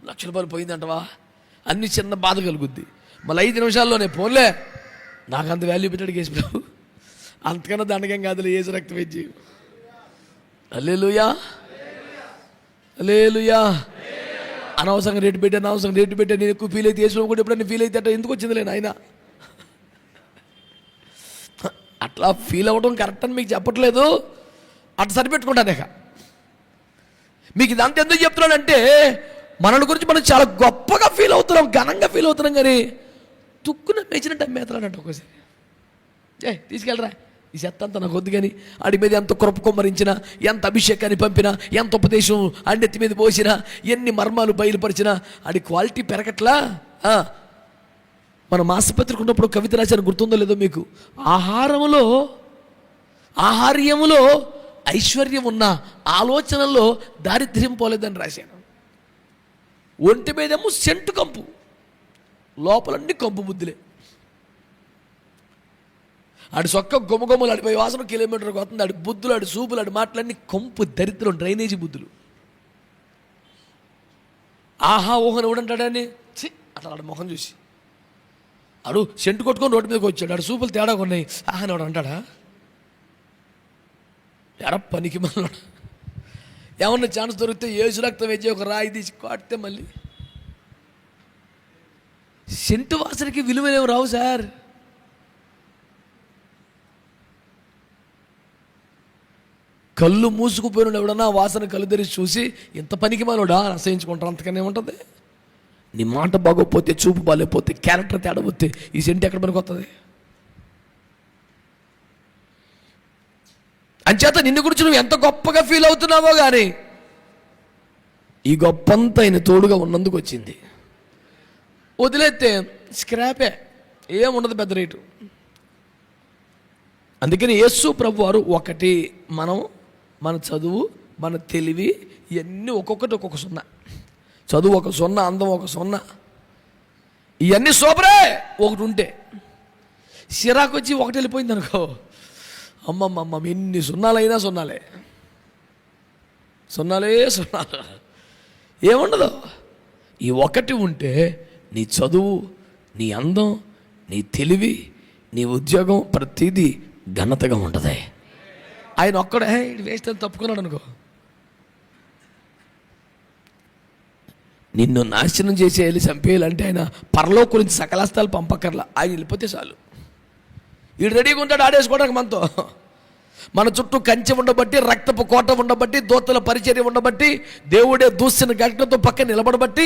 1,00,000 రూపాయలు పోయిందంటవా, అన్ని చిన్న బాధ కలుగుద్ది. మళ్ళీ 5 నిమిషాల్లోనే పోన్లే నాకు అంత వాల్యూ పెట్టాడు కేసు, అంతకన్నా దండకం కాదులే ఏసు రక్తం వేచి. హల్లెలూయా, హల్లెలూయా. అనవసరంగా రేటు పెట్టాను, అనవసరంగా రేటు పెట్టాను. నేను ఎక్కువ ఫీల్ అయితే వేసుకోకుండా ఎప్పుడైనా ఫీల్ అయితే ఎందుకు వచ్చిందిలే నాయన. అట్లా ఫీల్ అవ్వడం కరెక్ట్ అని మీకు చెప్పట్లేదు, అట్లా సరిపెట్టుకుంటాను ఇక. మీకు ఇదంతా ఎందుకు చెప్తున్నానంటే మనల గురించి మనం చాలా గొప్పగా ఫీల్ అవుతున్నాం, ఘనంగా ఫీల్ అవుతున్నాం, కానీ తుక్కున మెచ్చినట్టు అమ్మేతలాడంట ఒకసారి. తీసుకెళ్ళరా ఈ చెత్త అంతా నాకు వద్దు, కానీ ఆడి మీద ఎంత కృప కుమ్మరించినా, ఎంత అభిషేకాన్ని పంపినా, ఎంత ఉపదేశం అండెత్తి మీద పోసినా, ఎన్ని మర్మాలు బయలుపరిచినా ఆడి క్వాలిటీ పెరగట్లా. మన మాసపత్రిక ఉన్నప్పుడు కవిత రాశాను, గుర్తుందో లేదో మీకు. ఆహార్యములో ఐశ్వర్యం ఉన్న ఆలోచనల్లో దారిద్ర్యం పోలేదని రాశాను. ఒంటి మీదేమో సెంటు కంపు, లోపలన్నీ కంపు బుద్ధులే. ఆడి సొక్క గుమ్మగుమ్మలు, ఆడిపోయి వాసన కిలోమీటర్కి వస్తుంది, ఆడి బుద్ధులు, ఆడి సూపులు, ఆడి మాటలన్నీ కంపు, దరిద్రం, డ్రైనేజీ బుద్ధులు. ఆహా ఊహని ఎవడంటాడని అట్లా ఆడ ముఖం చూసి ఆడు సెంటు కొట్టుకొని రోడ్డు మీదకి వచ్చాడు, ఆడు సూపులు తేడా ఉన్నాయి, ఆహా ఎవడు అంటాడా? ఎర పనికి మళ్ళీ ఏమన్నా ఛాన్స్ దొరికితే ఏసు రక్తం వేసి ఒక రాయి తీసి కొడితే మళ్ళీ సెంటు వాసనకి విలువలేము రావు సార్. కళ్ళు మూసుకుపోయిన ఎవడన్నా వాసన కళ్ళు తెరిచి చూసి ఇంత పనికి మనోడా అసహించుకుంటారు, అంతకనే ఉంటుంది. నీ మాట బాగోపోతే, చూపు బాగోపోతే, క్యారెక్టర్ తేడపోతే ఈ సెంటు ఎక్కడ పనికి వస్తుంది? అంచేత నిన్ను గురించి నువ్వు ఎంత గొప్పగా ఫీల్ అవుతున్నావో కానీ ఈ గొప్పంతా ఆయన తోడుగా ఉన్నందుకు వచ్చింది. వదిలేస్తే స్క్రాపే, ఏముండదు పెద్ద రేటు. అందుకని యేసు ప్రభు వారు ఒకటి, మన చదువు, మన తెలివి, ఇవన్నీ ఒక్కొక్కటి ఒక్కొక్క సున్నా. చదువు ఒక సున్నా, అందం ఒక సున్నా, ఇవన్నీ సూపరే. ఒకటి ఉంటే సిరాకు వచ్చి ఒకటి వెళ్ళిపోయింది అనుకో, అమ్మమ్మమ్మ ఎన్ని సున్నాలైనా సున్నాలే, సున్నాలే సున్నాలు, ఏముండదు. ఈ ఒకటి ఉంటే నీ చదువు, నీ అందం, నీ తెలివి, నీ ఉద్యోగం, ప్రతిదీ ఘనతగా ఉంటుంది. ఆయన ఒక్కడే ఇది వేస్ట్ అని తప్పుకున్నాడు అనుకో, నిన్ను నాశనం చేసేయాలి, చంపేయాలంటే ఆయన పరలోకం గురించి సకలాస్తాలు పంపక్కర్లా, ఆయన వెళ్ళిపోతే చాలు. వీడు రెడీగా ఉంటాడు ఆడేసుకోవడానికి మనతో. మన చుట్టూ కంచె ఉండబట్టి, రక్తపు కోట ఉండబట్టి, దూతల పరిచర్య ఉండబట్టి, దేవుడే దూసిన గంటతో పక్కన నిలబడబట్టి,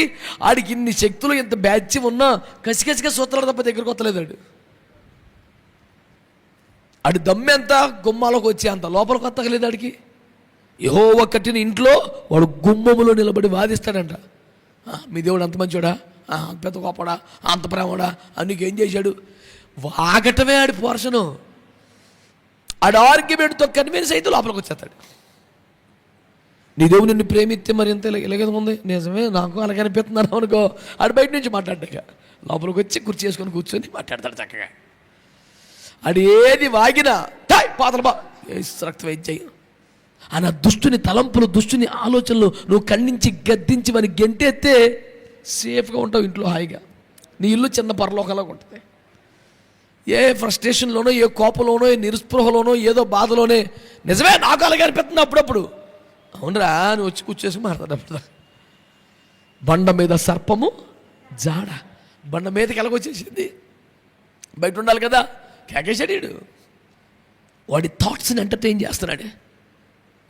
ఆడికి ఇన్ని శక్తులు, ఇంత బ్యాచ్ ఉన్నా కసికసిగా సూత్రాలు తప్ప దగ్గరికి వస్తలేదాడు. ఆడి దమ్మెంత గుమ్మాలోకి వచ్చి అంత లోపలికి వస్తలేదు ఆడికి. యెహోవా కట్టిన ఇంట్లో వాడు గుమ్మములో నిలబడి వాదిస్తాడంట. మీ దేవుడు అంత మంచోడా, అంత పెద్ద గొప్పడా, అంత ప్రేమడా, నీకేం చేశాడు? వాగటమే ఆడి పోర్షను. ఆడు ఆర్గ్యుమెంట్తో కన్విన్స్ అయితే లోపలికి వచ్చేస్తాడు. నీ దేవుడు నిన్ను ప్రేమిస్తే మరి ఎంత ఇలాగే ఉంది, నిజమే నాకు అలాగే అనిపిస్తున్నాను అనుకో, ఆడు బయట నుంచి మాట్లాడ్డాక లోపలికి వచ్చి కుర్చీ చేసుకొని కూర్చొని మాట్లాడతాడు చక్కగా. ఆడు ఏది వాగినా పాతల రక్తం వేయించాయి అని దుష్టుని తలంపులు, దుష్టుని ఆలోచనలు నువ్వు ఖండించి గద్దించి వాని గెంటెత్తే సేఫ్గా ఉంటావు ఇంట్లో హాయిగా. నీ ఇల్లు చిన్న పరలోకంలాగా ఉంటుంది. ఏ ఫ్రస్ట్రేషన్లోనో, ఏ కోపంలోనో, ఏ నిరుస్పృహలోనో, ఏదో బాధలోనే నిజమే నాకు అలాగే అనిపిస్తుంది అప్పుడప్పుడు. అవునరా నువ్వు వచ్చి కూర్చేసి మాట్లాడప్పుడు బండ మీద సర్పము జాడ, బండ మీదకి ఎలాగొచ్చేసింది, బయట ఉండాలి కదా, కేకేశాడు. వాడి థాట్స్ని ఎంటర్టైన్ చేస్తున్నాడు,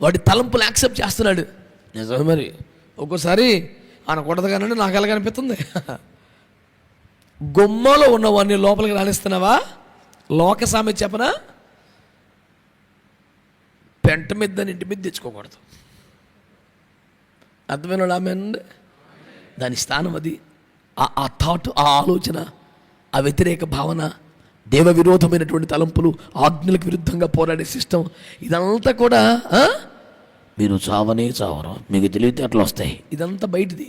వాడి తలంపులు యాక్సెప్ట్ చేస్తున్నాడు. నిజమే మరి ఒక్కోసారి అనకూడదు కానీ నాకు ఎలాగ అనిపిస్తుంది. గుమ్మలో ఉన్నవాడిని లోపలికి రాణిస్తున్నావా? లోక సామెత చెప్పనా, పెంట మీద ఇంటి మీద తెచ్చుకోకూడదు. అర్థమైన ఆమె దాని స్థానం అది. ఆ థాట్, ఆ ఆలోచన, ఆ వ్యతిరేక భావన, దేవ విరోధమైనటువంటి తలంపులు, ఆజ్ఞలకు విరుద్ధంగా పోరాడే సిస్టమ్, ఇదంతా కూడా మీరు చావనే చావరు, మీకు తెలివితే అట్లా వస్తాయి. ఇదంతా బయటిది.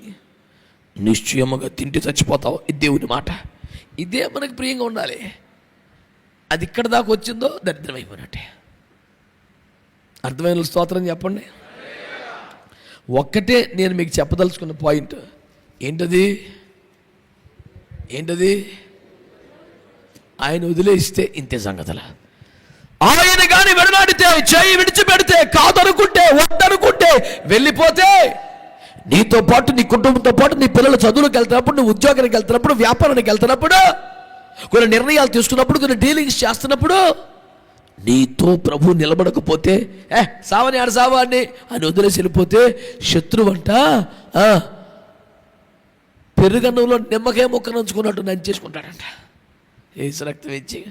నిశ్చయముగా తింటే చచ్చిపోతావు, ఇది దేవుని మాట. ఇదే మనకు ప్రియంగా ఉండాలి. అది ఇక్కడ దాకా వచ్చిందో దరిద్రం అయిపోయినట్టే. అర్థమైన స్తోత్రం చెప్పండి. ఒక్కటే నేను మీకు చెప్పదలుచుకున్న పాయింట్ ఏంటది? ఆయన వదిలేస్తే ఇంతే సంగతులు. ఆయన కానీ విడనాడితే, చేయి విడిచిపెడితే, కాదనుకుంటే, వద్దనుకుంటే, వెళ్ళిపోతే, నీతో పాటు, నీ కుటుంబంతో పాటు, నీ పిల్లలు చదువులకు వెళ్తున్నప్పుడు, నువ్వు ఉద్యోగానికి వెళ్తున్నప్పుడు, వ్యాపారానికి వెళ్తున్నప్పుడు, కొన్ని నిర్ణయాలు తీసుకున్నప్పుడు, కొన్ని డీలింగ్స్ చేస్తున్నప్పుడు నీతో ప్రభు నిలబడకపోతే సావని ఆడ సావాడిని అని వదిలేసి వెళ్ళిపోతే శత్రువంట పెరుగన్నంలో నిమ్మకాయ మొక్క నంచుకున్నట్టు నంచేసుకుంటాడంట. ఏసు రక్తం ఇచ్చి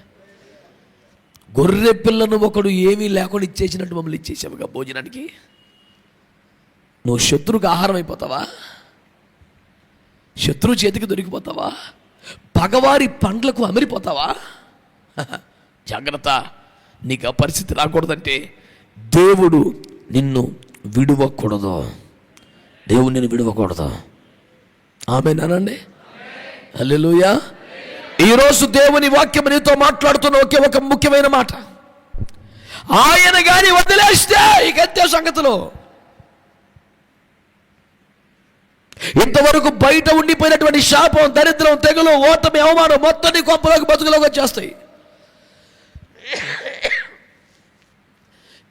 గొర్రె పిల్లను ఒకడు ఏమీ లేకుండా ఇచ్చేసినట్టు మమ్మల్ని ఇచ్చేసావుగా భోజనానికి. నువ్వు శత్రువుకి ఆహారం అయిపోతావా? శత్రువు చేతికి దొరికిపోతావా? పగవారి పండ్లకు అమిరిపోతావా? జాగ్రత్త, నీకు ఆ పరిస్థితి రాకూడదంటే దేవుడు నిన్ను విడవకూడదు. దేవుడు నిన్ను విడవకూడదు. ఆమేనండి. హల్లెలూయా. ఈరోజు దేవుని వాక్యం నీతో మాట్లాడుతున్న ఒకే ఒక ముఖ్యమైన మాట, ఆయన గాని వదిలేస్తే ఇక అంతే సంగతులు. ఇంతవరకు బయట ఉండిపోయినటువంటి శాపం, దరిద్రం, తెగులు, ఓటమి, అవమానం మొత్తం నీ కొంపలోకి బతుకులోకి వచ్చేస్తాయి.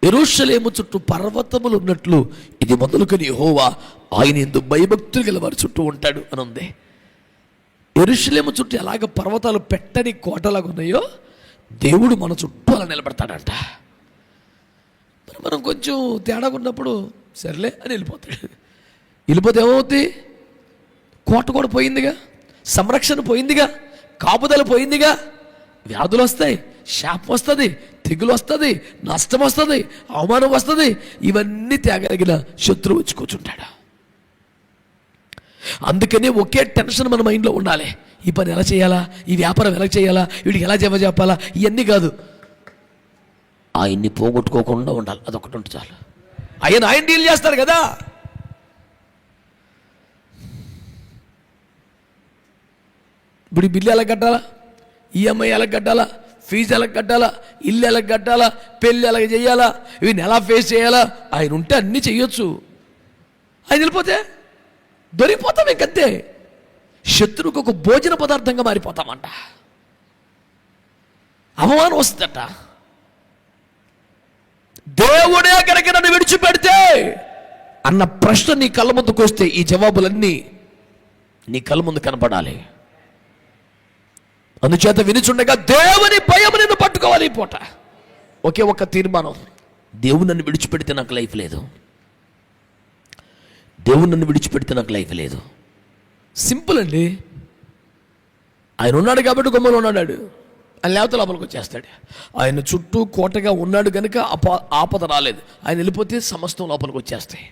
యెరూషలేము చుట్టూ పర్వతములు ఉన్నట్లు ఇది మొదలుకొని యెహోవా ఆయన యందు భయభక్తులు గల వారి చుట్టూ ఉంటాడు అని ఉంది. యెరూషలేము చుట్టూ ఎలాగ పర్వతాలు పెట్టని కోటలాగా ఉన్నాయో దేవుడు మన చుట్టూ అలా నిలబడతాడంట. మనం కొంచెం తేడాగా ఉన్నప్పుడు సర్లే అని వెళ్ళిపోతాడు. వెళ్ళిపోతే ఏమవుతుంది? కోట కూడా పోయిందిగా, సంరక్షణ పోయిందిగా, కాపుదల పోయిందిగా. వ్యాధులు వస్తాయి, శాపం వస్తుంది, తెగులు వస్తుంది, నష్టం వస్తుంది, అవమానం వస్తుంది. ఇవన్నీ తేగలిగిన శత్రువు వచ్చి కూర్చుంటాడు. అందుకనే ఒకే టెన్షన్ మన మైండ్లో ఉండాలి. ఈ పని ఎలా చేయాలా, ఈ వ్యాపారం ఎలా చేయాలా, వీడికి ఎలా చెప్పాలా, ఇవన్నీ కాదు. ఆయన్ని పోగొట్టుకోకుండా ఉండాలి, అదొకటి ఉంటే చాలు. ఆయన డీల్ చేస్తాడు కదా. ఇప్పుడు బిల్లు ఎలా కట్టాలా, ఈఎంఐ ఎలా కట్టాలా, ఫీజు ఎలా కట్టాలా, ఇల్లు ఎలా కట్టాలా, పెళ్ళి ఎలా చేయాలా, వీడిని ఎలా ఫేస్ చేయాలా, ఆయన ఉంటే అన్నీ చెయ్యొచ్చు. ఆయన వెళ్ళిపోతే దొరికిపోతాం ఇంకంతే. శత్రువుకు ఒక భోజన పదార్థంగా మారిపోతామంట. అవమానం వస్తుందట. దేవుడే కనుక నన్ను విడిచిపెడితే అన్న ప్రశ్న నీ కళ్ళ ముందుకు వస్తే ఈ జవాబులన్నీ నీ కళ్ళ ముందు కనపడాలి. అందుచేత వినిచుండగా దేవుని భయం నిన్ను పట్టుకోవాలి. ఈ పూట ఒకే ఒక్క తీర్మానం, దేవుడు నన్ను విడిచిపెడితే నాకు లైఫ్ లేదు, దేవుడు నన్ను విడిచిపెడితే నాకు లైఫ్ లేదు. సింపుల్ అండి. ఆయన ఉన్నాడు కాబట్టి గుమ్మలో ఉన్నాడు, ఆయన లేకపోతే లోపలికి వచ్చేస్తాడు. ఆయన చుట్టూ కోటగా ఉన్నాడు కనుక ఆపద రాలేదు. ఆయన వెళ్ళిపోతే సమస్తం లోపలికి వచ్చేస్తాయి.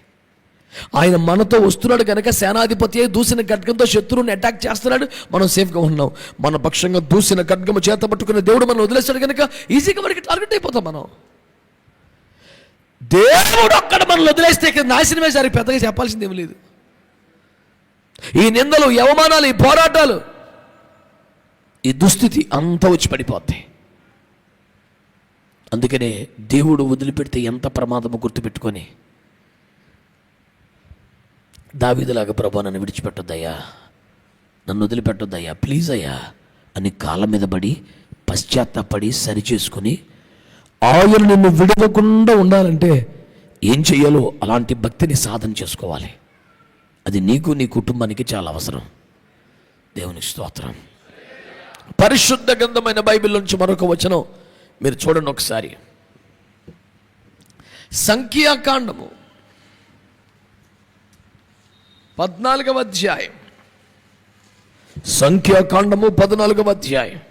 ఆయన మనతో వస్తున్నాడు కనుక సేనాధిపతి దూసిన ఖడ్గంతో శత్రువుని అటాక్ చేస్తున్నాడు, మనం సేఫ్గా ఉన్నాం. మన పక్షంగా దూసిన ఖడ్గము చేత పట్టుకున్న దేవుడు మనం వదిలేస్తాడు కనుక ఈజీగా మనకి టార్గెట్ అయిపోతాం. మనం దేవుడు అక్కడ మనల్ని వదిలేస్తే ఇక్కడ నాశనమే సరి, పెద్దగా చెప్పాల్సింది ఏమి లేదు. ఈ నిందలు, ఈ అవమానాలు, ఈ పోరాటాలు, ఈ దుస్థితి అంతా వచ్చి పడిపోతాయి. అందుకనే దేవుడు వదిలిపెడితే ఎంత ప్రమాదమో గుర్తుపెట్టుకొని దావీదులాగా ప్రభా నన్ను విడిచిపెట్టొద్దయ్యా, నన్ను వదిలిపెట్టొద్దయ్యా, ప్లీజ్ అయ్యా అని కాళ్ళ మీద పడి పశ్చాత్తాపడి సరి చేసుకుని ఆయన నిన్ను విడవకుండా ఉండాలంటే ఏం చెయ్యాలో అలాంటి భక్తిని సాధన చేసుకోవాలి. అది నీకు నీ కుటుంబానికి చాలా అవసరం. దేవునికి స్తోత్రం. పరిశుద్ధ గ్రంథమైన బైబిల్ నుంచి మరొక వచనం మీరు చూడండి ఒకసారి. సంఖ్యాకాండము 14వ అధ్యాయం. సంఖ్యాకాండము 14వ అధ్యాయం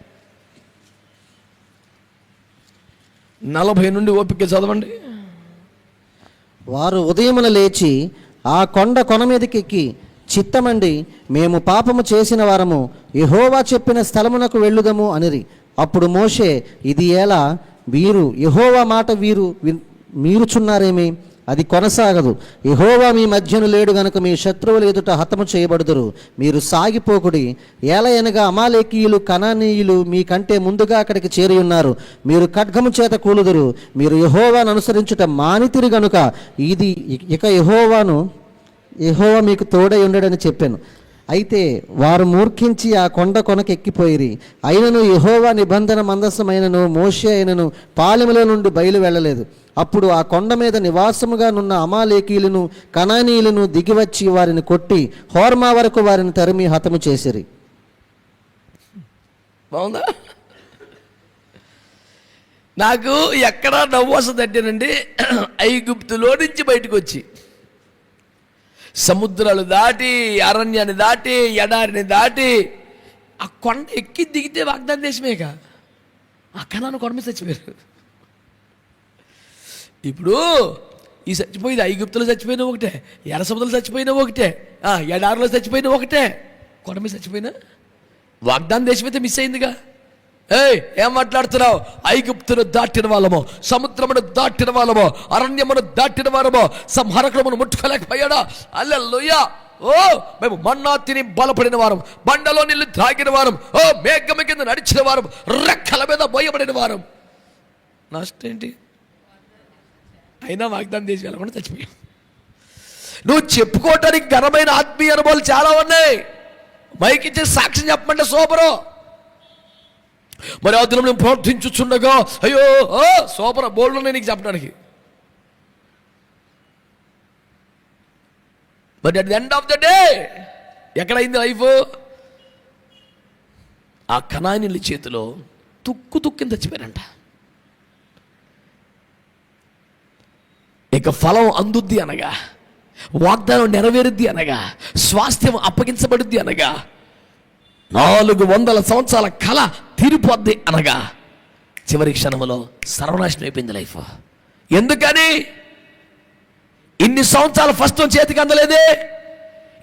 40 నుండి ఓపిక చదవండి. వారు ఉదయమున లేచి ఆ కొన మీదకి ఎక్కి చిత్తమండి మేము పాపము చేసిన వారము, యెహోవా చెప్పిన స్థలమునకు వెళ్ళుదము అనిరి. అప్పుడు మోషే, ఇది ఎలా వీరు యెహోవా మాట మీరుచున్నారేమి, అది కొనసాగదు. యెహోవా మీ మధ్యను లేడు గనుక మీ శత్రువులు ఎదుట హతము చేయబడుదురు. మీరు సాగిపోకుడి. ఏలయనగా అమాలేకీయులు, కనానీయులు మీకంటే ముందుగా అక్కడికి చేరి ఉన్నారు. మీరు ఖడ్గము చేత కూలుదురు. మీరు యెహోవాను అనుసరించుట మానితిరి గనుక ఇది ఇక యెహోవా మీకు తోడై ఉండడని చెప్పాను. అయితే వారు మూర్ఖించి ఆ కొనకు ఎక్కిపోయిరి. అయినను యెహోవా నిబంధన మందసమైనను మోషే అయినను పాలెముల నుండి బయలు వెళ్ళలేదు. అప్పుడు ఆ కొండ మీద నివాసముగా నున్న అమాలేకీయులను, కనానీయులను దిగివచ్చి వారిని కొట్టి హోర్మా వరకు వారిని తరిమి హతము చేసిరి. బాగుందా? నాకు ఎక్కడా నవ్వు వస్తుంది అంటేనండి, ఐగుప్తులో నుంచి బయటకు వచ్చి సముద్రాలు దాటి, అరణ్యాన్ని దాటి, ఎడారిని దాటి ఆ కొండ ఎక్కి దిగితే వాగ్దాన దేశమేగా. ఆ కనాను కొండ మీద చచ్చిపోయారు. ఇప్పుడు ఈ చచ్చిపోయింది ఐగుప్తులో చచ్చిపోయినా ఒకటే, ఎర్ర సముద్రంలో చచ్చిపోయినా ఒకటే, ఎడారిలో చచ్చిపోయినా ఒకటే, కొండ మీద చచ్చిపోయినా వాగ్దాన దేశం అయితే మిస్ అయిందిగా. ఏం మాట్లాడుతున్నావు? ఐగుప్తును దాటిన వాళ్ళమో, సముద్రమును దాటిన వాళ్ళమో, అరణ్యమును దాటిన వారమో, సంహారకులమును ముట్టుకోలేకపోయాడా? హల్లెలూయా. మేము మన్నా తిని బలపడిన వారం, బండలో నీళ్లు త్రాగిన వారం, మేఘం కింద నడిచిన వారం, రెక్కల మీద మోయబడిన వారం. నష్టం ఏంటి? అయినా వాగ్దానం చేసి వెళ్ళకుండా చచ్చిపోయాం. నువ్వు చెప్పుకోవటానికి ఘనమైన ఆత్మీయ అనుభవాలు చాలా ఉన్నాయి. మైకిచ్చే సాక్ష్యం చెప్పమంటే సూపరు. మరి ఆ దినం నేను ప్రార్థించుచుండగా అయ్యో సూపర్ బోల్డ్ ఉన్నాయి నీకు చెప్పడానికి. But at the end of the day ఎక్కడైంది లైఫ్? ఆ కనానీయుల చేతిలో తుక్కిన చచ్చిపోయారంట. ఇక ఫలం అందుద్ది అనగా, వాగ్దానం నెరవేరుద్ది అనగా, స్వాస్థ్యం అప్పగించబడుద్ది అనగా, 400 సంవత్సరాల కళ తీరిపోద్ది అనగా, చివరి క్షణంలో సర్వనాశనం అయిపోయింది లైఫ్. ఎందుకని? ఇన్ని సంవత్సరాల ఫస్ట్ చేతికి అందలేదే,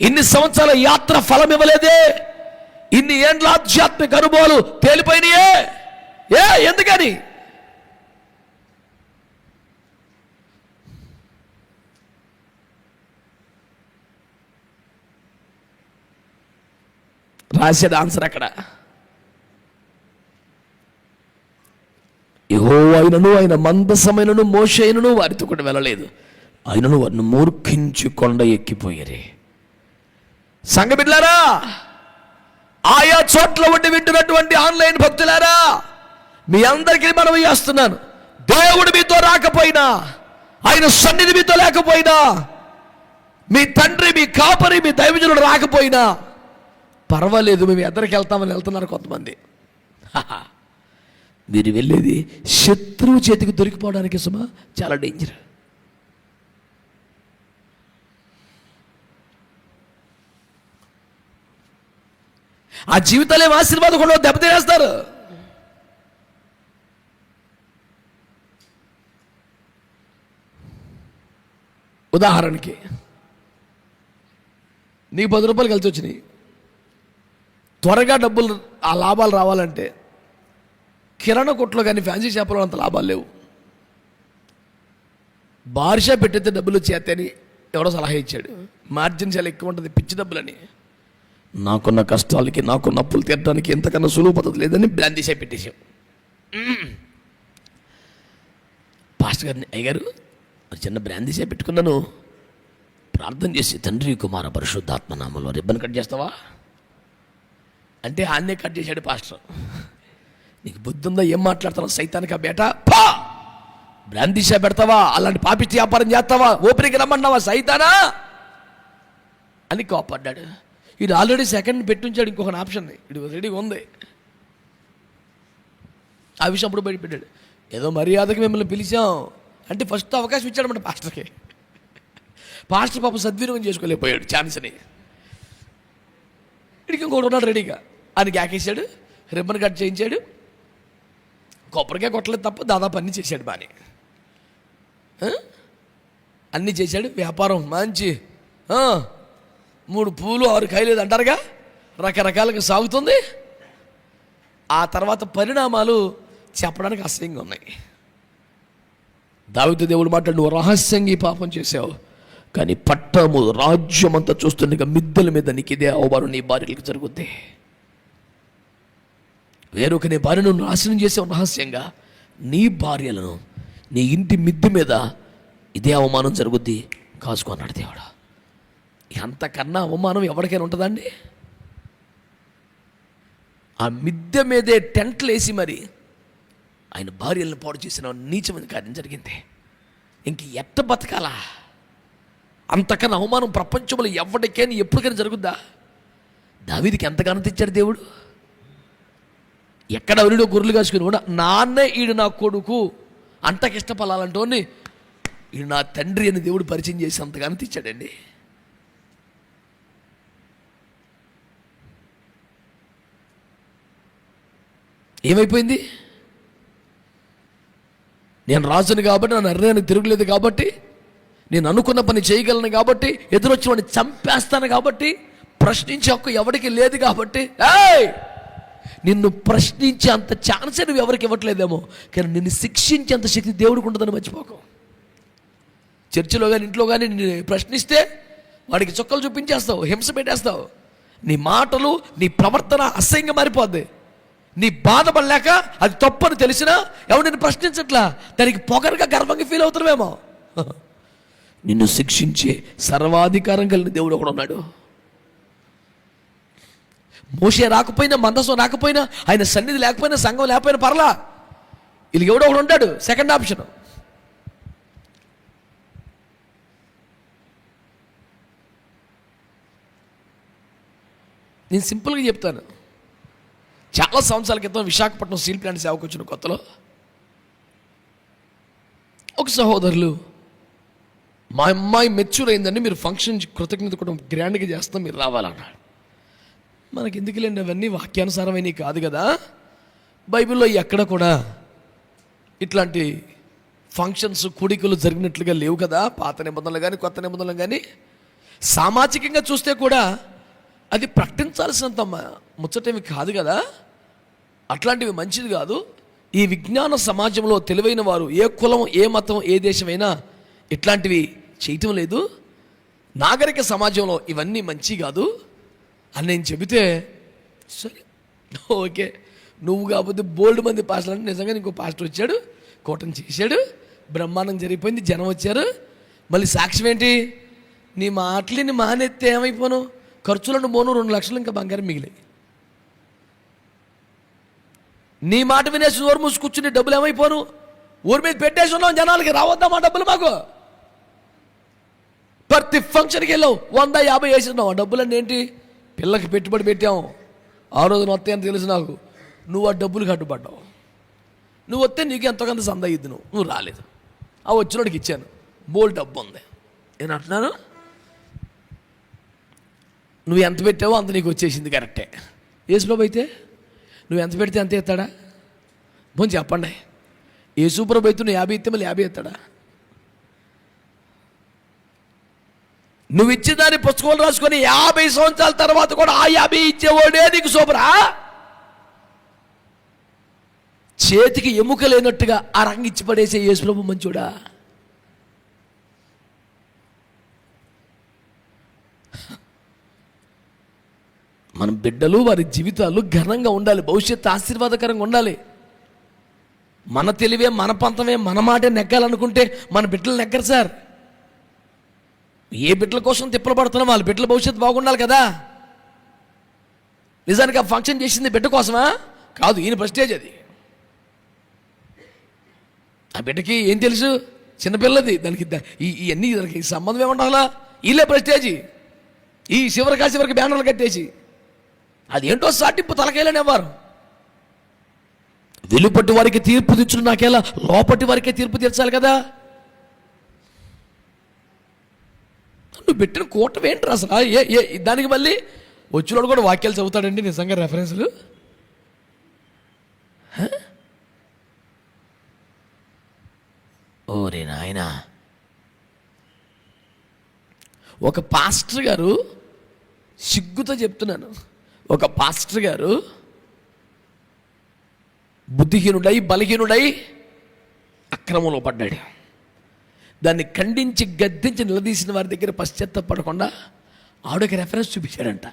ఇన్ని సంవత్సరాల యాత్ర ఫలం ఇవ్వలేదే, ఇన్ని ఏండ్ల ఆధ్యాత్మిక అనుభవాలు తేలిపోయినాయే. ఎందుకని? రాసేది ఆన్సర్ అక్కడ. యెహోవాయనను ఆయన మందసమైనను మోషేయును వారితో కూడా వెళ్ళలేదు, ఆయనను వారిని మూర్ఖించి కొండ ఎక్కిపోయారే. సంఘబిడ్డలారా, ఆయా చోట్ల ఉండి వింటున్నటువంటి ఆన్లైన్ భక్తులారా, మీ అందరికీ మనవి చేస్తున్నాను, దేవుడు మీతో రాకపోయినా, ఆయన సన్నిధి మీతో లేకపోయినా, మీ తండ్రి, మీ కాపరి, మీ దైవజనుడు రాకపోయినా పర్వాలేదు, మేము ఎద్దరికి వెళ్తామని వెళ్తున్నారు కొంతమంది. మీరు వెళ్ళేది శత్రువు చేతికి దొరికిపోవడానికి సుమా, చాలా డేంజర్. ఆ జీవితాలు ఏం ఆశీర్వాదం కూడా దెబ్బతినేస్తారు. ఉదాహరణకి నీకు 10 రూపాయలు కలిసి వచ్చినాయి, త్వరగా డబ్బులు ఆ లాభాలు రావాలంటే కిరాణా కొట్లో కానీ ఫ్యాన్సీ షాపులో అంత లాభాలు లేవు. బార్షా పెట్టితే డబ్బులు చేతని ఎవడో సలహా ఇచ్చాడు. మార్జిన్ చాలా ఎక్కువ ఉంటుంది, పిచ్చి డబ్బులని. నాకున్న కష్టాలకి, నాకున్న అప్పులు తీర్చడానికి ఎంతకన్నా సులువు పద్ధతి లేదని బ్రాందీ షాప్ పెట్టేశాం. పాస్టర్ గారిని, అయ్యగారు చిన్న బ్రాందీ షాప్ పెట్టుకున్నాను, ప్రార్థన చేసి తండ్రి కుమార పరిశుద్ధాత్మ నామంలో రిబ్బన్ కట్ చేస్తావా అంటే ఆన్నే కట్ చేశాడు పాస్టర్. నీకు బుద్ధి ఉందా? ఏం మాట్లాడుతున్నావు సైతానికా బేటా? పా, బ్రాందీ షాప్ పెడతావా? అలాంటి పాపిష్టి వ్యాపారం చేస్తావా? ఓపెనింగ్ రమ్మన్నావా సైతానా అని కోపడ్డాడు. ఇది ఆల్రెడీ సెకండ్ పెట్టుంచాడు ఇంకొక ఆప్షన్, ఇది రెడీగా ఉంది. ఆ విషయం అప్పుడు బయటపెట్టాడు. ఏదో మర్యాదకి మిమ్మల్ని పిలిచాం అంటే ఫస్ట్ అవకాశం ఇచ్చాడన్నమాట పాస్టర్కి. పాస్టర్ పాపం సద్వినియోగం చేసుకోలేకపోయాడు ఛాన్స్ని. ఇడికి ఇంకోటి ఉన్నాడు రెడీగా, ఆయనకి ఆకేశాడు, రిబ్బన్ కట్ చేయించాడు, కొబ్బరికాయ కొట్టలేదు తప్ప దాదాపు అన్నీ చేశాడు. బాని అన్నీ చేశాడు. వ్యాపారం మంచి 3 పూలు 6 కాయలేదు అంటారుగా, రకరకాలుగా సాగుతుంది. ఆ తర్వాత పరిణామాలు చెప్పడానికి అసహ్యంగా ఉన్నాయి. దావీదు దేవుడు మాట్లాడు, నువ్వు రహస్యంగా ఈ పాపం చేసావు, కానీ పట్టము రాజ్యం అంతా చూస్తుండగా మిద్దెల మీద నీకు ఇదే అవమానం నీ భార్యలకు జరుగుద్ది. వేరొక నీ భార్యను నాశనం చేసావు రహస్యంగా, నీ భార్యలను నీ ఇంటి మిద్దె మీద ఇదే అవమానం జరుగుద్ది, కాచుకున్నాడు దేవుడు. అంతకన్నా అవమానం ఎవరికైనా ఉంటుందండి? ఆ మిద్దె మీదే టెంట్లు వేసి మరి ఆయన భార్యలను పాడు చేసిన నీచమైన కార్యం జరిగింది. ఇంక ఎట్ట బతకాలా? అంతకన్నా అవమానం ప్రపంచంలో ఎవరికైనా ఎప్పటికైనా జరుగుద్దా? దావీదుకి ఎంతగానో తెచ్చాడు దేవుడు. ఎక్కడ ఎవరిడో గొర్రెలు కాసుకుని కూడా నాన్నే ఈడు నా కొడుకు అంతకి ఇష్టపడాలంటోని ఈడు నా తండ్రి అని దేవుడు పరిచయం చేసి అంతగానో తెచ్చాడండి. ఏమైపోయింది? నేను రాజుని కాబట్టి, నా నిర్ణయానికి తిరుగులేదు కాబట్టి, నేను అనుకున్న పని చేయగలను కాబట్టి, ఎదురొచ్చిన వాడిని చంపేస్తాను కాబట్టి, ప్రశ్నించే హక్కు ఎవరికి లేదు కాబట్టి, నిన్ను ప్రశ్నించే అంత ఛాన్స్ నువ్వు ఎవరికి ఇవ్వట్లేదేమో, కానీ నిన్ను శిక్షించే అంత శక్తి దేవుడికి ఉంటుందని మర్చిపోకు. చర్చిలో కానీ ఇంట్లో కానీ నిన్ను ప్రశ్నిస్తే వాడికి చుక్కలు చూపించేస్తావు, హింస పెట్టేస్తావు. నీ మాటలు, నీ ప్రవర్తన అసహ్యంగా మారిపోద్ది. నీ బాధపడలేక అది తప్పని తెలిసినా ఎవరు నిన్ను ప్రశ్నించట్లా, దానికి పొగరుగా గర్వంగా ఫీల్ అవుతున్నావేమో. నిన్ను శిక్షించే సర్వాధికారం కలిగిన దేవుడు ఒకడు ఉన్నాడు. మోషే రాకపోయినా, మందసం రాకపోయినా, ఆయన సన్నిధి లేకపోయినా, సంఘం లేకపోయినా పర్లా, వీళ్ళకి ఎవడో ఒకడు ఉంటాడు. Second option. నేను సింపుల్గా చెప్తాను. చాలా సంవత్సరాల క్రితం విశాఖపట్నం స్టీల్ ప్లాంట్ సేవకు వచ్చిన కొత్తలో ఒక సహోదరులు, మా అమ్మాయి మెచ్యూర్ అయిందండి, మీరు ఫంక్షన్ కృతజ్ఞత కూడా గ్రాండ్గా చేస్తాం, మీరు రావాలన్నాడు. మనకి ఎందుకులేండి అవన్నీ, వాక్యానుసారమైనవి కాదు కదా. బైబిల్లో ఎక్కడ కూడా ఇట్లాంటి ఫంక్షన్స్ కూడికలు జరిగినట్లుగా లేవు కదా, పాత నిబంధనలు కానీ కొత్త నిబంధనలు కానీ. సామాజికంగా చూస్తే కూడా అది ప్రకటించాల్సినంత ముచ్చటేమి కాదు కదా, అట్లాంటివి మంచిది కాదు. ఈ విజ్ఞాన సమాజంలో తెలివైన వారు, ఏ కులం, ఏ మతం, ఏ దేశమైనా ఇట్లాంటివి చేయటం లేదు. నాగరిక సమాజంలో ఇవన్నీ మంచి కాదు అని నేను చెబితే, సరే ఓకే, నువ్వు కాకపోతే బోల్డ్ మంది పాస్టర్లు అంటే నిజంగా ఇంకో పాస్టర్ వచ్చాడు, కూటమి చేశాడు, బ్రహ్మాండం జరిగిపోయింది, జనం వచ్చారు. మళ్ళీ సాక్ష్యం ఏంటి? నీ మాటలని మానెత్తే ఏమైపోను, ఖర్చులను పోను 2 లక్షలు ఇంకా బంగారం మిగిలాయి. నీ మాట వినేసి నోరు మూసి కూర్చుని డబ్బులు ఏమైపోను, ఊరి మీద పెట్టేసి ఉన్నాం, జనాలకి రావద్దామా డబ్బులు మాకు. ప్రతి ఫంక్షన్కి వెళ్ళావు, 100-50 వేసినావు. ఆ డబ్బులన్నీ ఏంటి? పిల్లకి పెట్టుబడి పెట్టాము, ఆ రోజు వస్తాయని తెలుసు నాకు. నువ్వు ఆ డబ్బులు కట్టుబడ్డావు. నువ్వు వస్తే నీకు ఎంతోకంత సంద అయ్యిద్ది. నువ్వు రాలేదు. ఆ వచ్చినోడికి ఇచ్చాను, బోల్ డబ్బు ఉంది. నేను అంటున్నాను, నువ్వు ఎంత పెట్టావో అంత నీకు వచ్చేసింది, కరెక్టే. యేసుప్రభు అయితే నువ్వు ఎంత పెడితే అంతే ఎత్తాడా? పోనీ చెప్పండి. యేసుప్రభు అయితే నువ్వు 50 ఇస్తే మళ్ళీ 50 ఎత్తాడా? నువ్వు ఇచ్చేదాన్ని పుస్తకాలు రాసుకొని 50 సంవత్సరాల తర్వాత కూడా ఆ 50 ఇచ్చేవాడే నీకు సూపరా? చేతికి ఎముక లేనట్టుగా ఆ రంగు ఇచ్చి పడేసే యేసుప్రభు మంచోడా? మన బిడ్డలు, వారి జీవితాలు ఘనంగా ఉండాలి, భవిష్యత్తు ఆశీర్వాదకరంగా ఉండాలి. మన తెలివే, మన పంతమే, మన మాటే నెగ్గాలనుకుంటే మన బిడ్డలు నెగ్గరు సార్. ఏ బిడ్డల కోసం తిప్పలు పడుతున్నాం, వాళ్ళ బిడ్డల భవిష్యత్తు బాగుండాలి కదా. నిజానికి ఆ ఫంక్షన్ చేసింది బిడ్డ కోసమా? కాదు, ఈయన ప్రెస్టేజ్ అది. ఆ బిడ్డకి ఏం తెలుసు? చిన్నపిల్లది, దానికి ఇవన్నీ దానికి సంబంధం ఏముండాలా? వీళ్ళే ప్రెస్టేజీ. ఈ చివరికి బ్యానర్లు కట్టేసి అదేంటో సాటింపు తలకేలనేవారు. వెలుపటి వారికి తీర్పు తెచ్చుడు నాకేలా, లోపటి వారికే తీర్పు తీర్చాలి కదా. నువ్వు పెట్టిన కూటమి ఏంటి అసలు? దానికి మళ్ళీ వచ్చినోడు కూడా వాక్యాలు చదువుతాడండి నిజంగా, రెఫరెన్స్లు. ఓరే నాయనా, ఒక పాస్టర్ గారు, సిగ్గుతో చెప్తున్నాను, ఒక పాస్టర్ గారు బుద్ధిహీనుడై, బలహీనుడై అక్రమంలో పడ్డాడు. దాన్ని ఖండించి, గద్దించి నిలదీసిన వారి దగ్గర పశ్చాత్తాపడకుండా ఆవిడకి రెఫరెన్స్ చూపించాడంట.